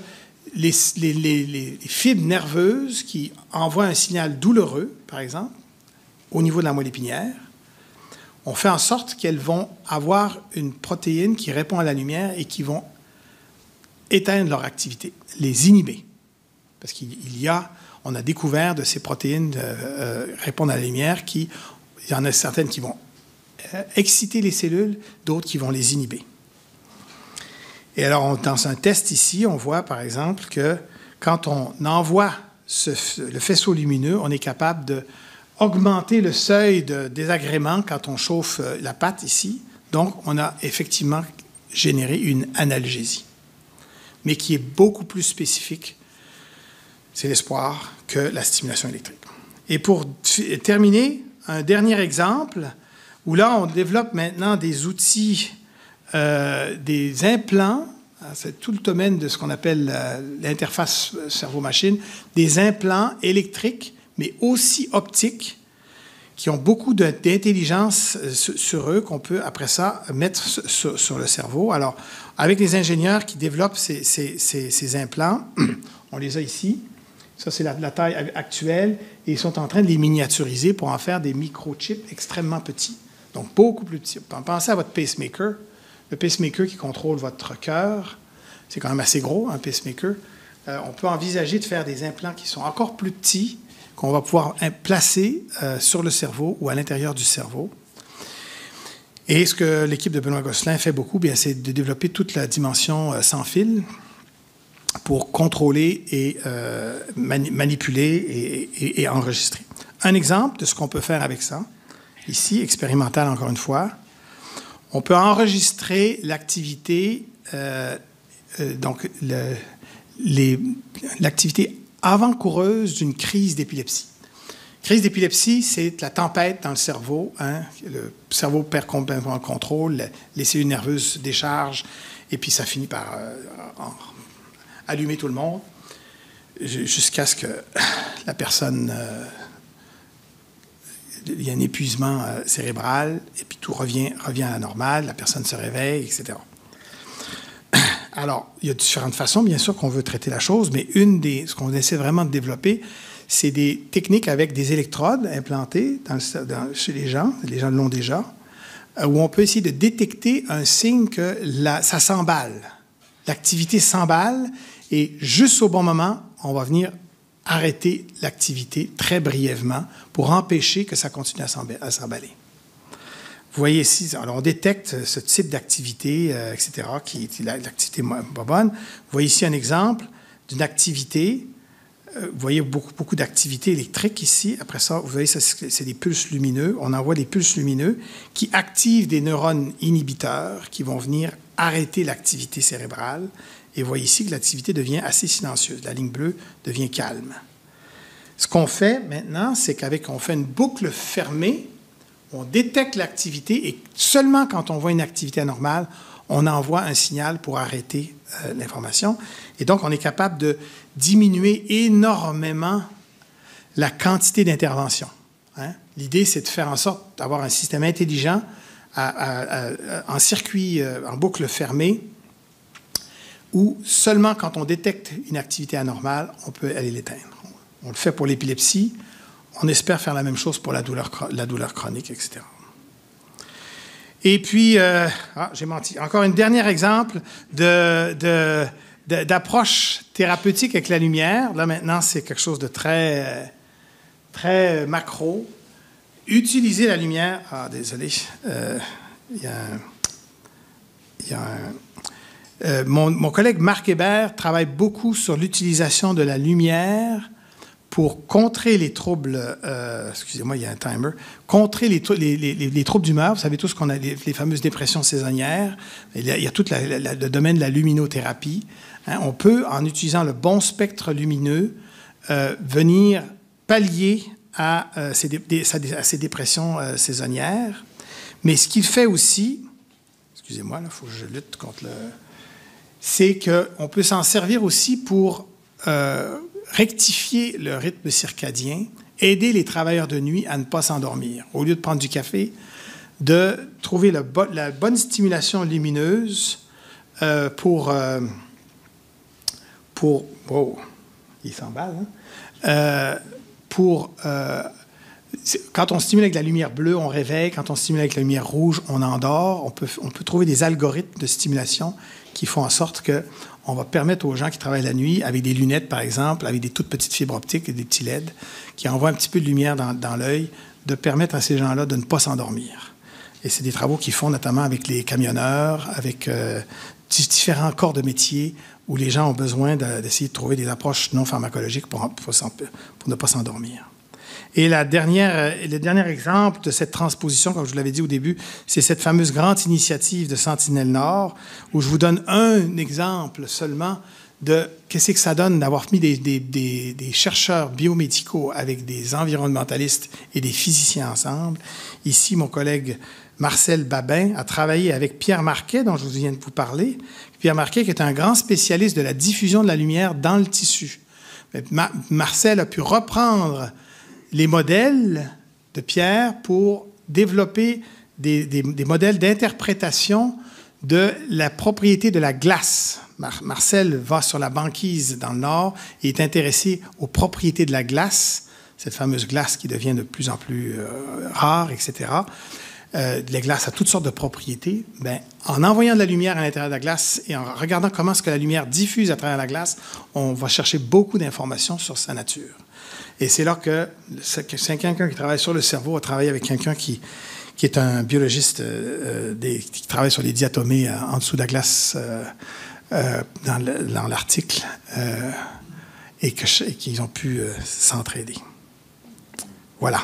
les fibres nerveuses qui envoient un signal douloureux, par exemple, au niveau de la moelle épinière, on fait en sorte qu'elles vont avoir une protéine qui répond à la lumière et qui vont éteindre leur activité, les inhiber. Parce on a découvert de ces protéines répondre à la lumière il y en a certaines qui vont exciter les cellules, d'autres qui vont les inhiber. Et alors, dans un test ici, on voit par exemple que quand on envoie le faisceau lumineux, on est capable d'augmenter le seuil de désagrément quand on chauffe la pâte ici. Donc, on a effectivement généré une analgésie, mais qui est beaucoup plus spécifique, c'est l'espoir, que la stimulation électrique. Et pour terminer, un dernier exemple, où là, on développe maintenant des outils, des implants, c'est tout le domaine de ce qu'on appelle l'interface cerveau-machine, des implants électriques, mais aussi optiques, qui ont beaucoup d'intelligence sur eux, qu'on peut, après ça, mettre sur le cerveau. Alors, avec les ingénieurs qui développent ces implants, on les a ici. Ça, c'est la taille actuelle. Et ils sont en train de les miniaturiser pour en faire des microchips extrêmement petits. Donc, beaucoup plus petits. Pensez à votre pacemaker. Le pacemaker qui contrôle votre cœur, c'est quand même assez gros, un pacemaker. On peut envisager de faire des implants qui sont encore plus petits, qu'on va pouvoir placer sur le cerveau ou à l'intérieur du cerveau. Et ce que l'équipe de Benoît Gosselin fait beaucoup, c'est de développer toute la dimension sans fil pour contrôler et manipuler et enregistrer. Un exemple de ce qu'on peut faire avec ça, ici, expérimental encore une fois, on peut enregistrer l'activité, l'activité avant-coureuse d'une crise d'épilepsie. Crise d'épilepsie, c'est la tempête dans le cerveau. Le cerveau perd complètement le contrôle, les cellules nerveuses se déchargent, et puis ça finit par allumer tout le monde, jusqu'à ce que la personne... il y a un épuisement cérébral, et puis tout revient à la normale, la personne se réveille, etc. Alors, il y a différentes façons, bien sûr, qu'on veut traiter la chose, mais ce qu'on essaie vraiment de développer, c'est des techniques avec des électrodes implantées chez les gens l'ont déjà, où on peut essayer de détecter un signe que ça s'emballe. L'activité s'emballe, et juste au bon moment, on va venir arrêter l'activité très brièvement pour empêcher que ça continue à s'emballer. Vous voyez ici, alors on détecte ce type d'activité, etc., qui est l'activité pas bonne. Vous voyez ici un exemple d'une activité. Vous voyez beaucoup d'activités électriques ici. Après ça, vous voyez, c'est des pulses lumineux. On envoie des pulses lumineux qui activent des neurones inhibiteurs qui vont venir arrêter l'activité cérébrale. Et vous voyez ici que l'activité devient assez silencieuse. La ligne bleue devient calme. Ce qu'on fait maintenant, c'est qu'on fait une boucle fermée On détecte l'activité et seulement quand on voit une activité anormale, on envoie un signal pour arrêter l'information. Et donc, on est capable de diminuer énormément la quantité d'intervention. Hein? L'idée, c'est de faire en sorte d'avoir un système intelligent en circuit, en boucle fermée, où seulement quand on détecte une activité anormale, on peut aller l'éteindre. On le fait pour l'épilepsie. On espère faire la même chose pour la douleur chronique, etc. Et puis, j'ai menti. Encore un dernier exemple d'approche thérapeutique avec la lumière. Là, maintenant, c'est quelque chose de très, très macro. Utiliser la lumière... Ah, désolé. Mon collègue Marc Hébert travaille beaucoup sur l'utilisation de la lumière pour contrer les troubles, excusez-moi, il y a un timer, contrer les troubles d'humeur. Vous savez tous qu'on a les fameuses dépressions saisonnières. Il y a tout le domaine de la luminothérapie. Hein, on peut, en utilisant le bon spectre lumineux, venir pallier à ces dépressions saisonnières. Mais ce qu'il fait aussi, excusez-moi, il faut que je lutte contre le... c'est qu'on peut s'en servir aussi pour rectifier le rythme circadien, aider les travailleurs de nuit à ne pas s'endormir. Au lieu de prendre du café, de trouver la bonne stimulation lumineuse pour wow, il s'emballe, hein? Quand on stimule avec la lumière bleue, on réveille. Quand on stimule avec la lumière rouge, on endort. On peut trouver des algorithmes de stimulation qui font en sorte qu'on va permettre aux gens qui travaillent la nuit, avec des lunettes, par exemple, avec des toutes petites fibres optiques et des petits LED, qui envoient un petit peu de lumière dans l'œil, de permettre à ces gens-là de ne pas s'endormir. Et c'est des travaux qu'ils font notamment avec les camionneurs, avec différents corps de métier, où les gens ont besoin d'essayer de trouver des approches non pharmacologiques pour ne pas s'endormir. Et le dernier exemple de cette transposition, comme je vous l'avais dit au début, c'est cette fameuse grande initiative de Sentinelle Nord, où je vous donne un exemple seulement de qu'est-ce que ça donne d'avoir mis des chercheurs biomédicaux avec des environnementalistes et des physiciens ensemble. Ici, mon collègue Marcel Babin a travaillé avec Pierre Marquet, dont je viens de vous parler. Pierre Marquet, qui est un grand spécialiste de la diffusion de la lumière dans le tissu. Marcel a pu reprendre les modèles de Pierre pour développer des modèles d'interprétation de la propriété de la glace. Marcel va sur la banquise dans le Nord et est intéressé aux propriétés de la glace, cette fameuse glace qui devient de plus en plus rare, etc. Les glaces a toutes sortes de propriétés. Bien, en envoyant de la lumière à l'intérieur de la glace et en regardant comment est-ce que la lumière diffuse à travers la glace, on va chercher beaucoup d'informations sur sa nature. Et c'est là que c'est quelqu'un qui travaille sur le cerveau, a travaillé avec quelqu'un qui est un biologiste qui travaille sur les diatomées en dessous de la glace dans l'article et qu'ils ont pu s'entraider. Voilà.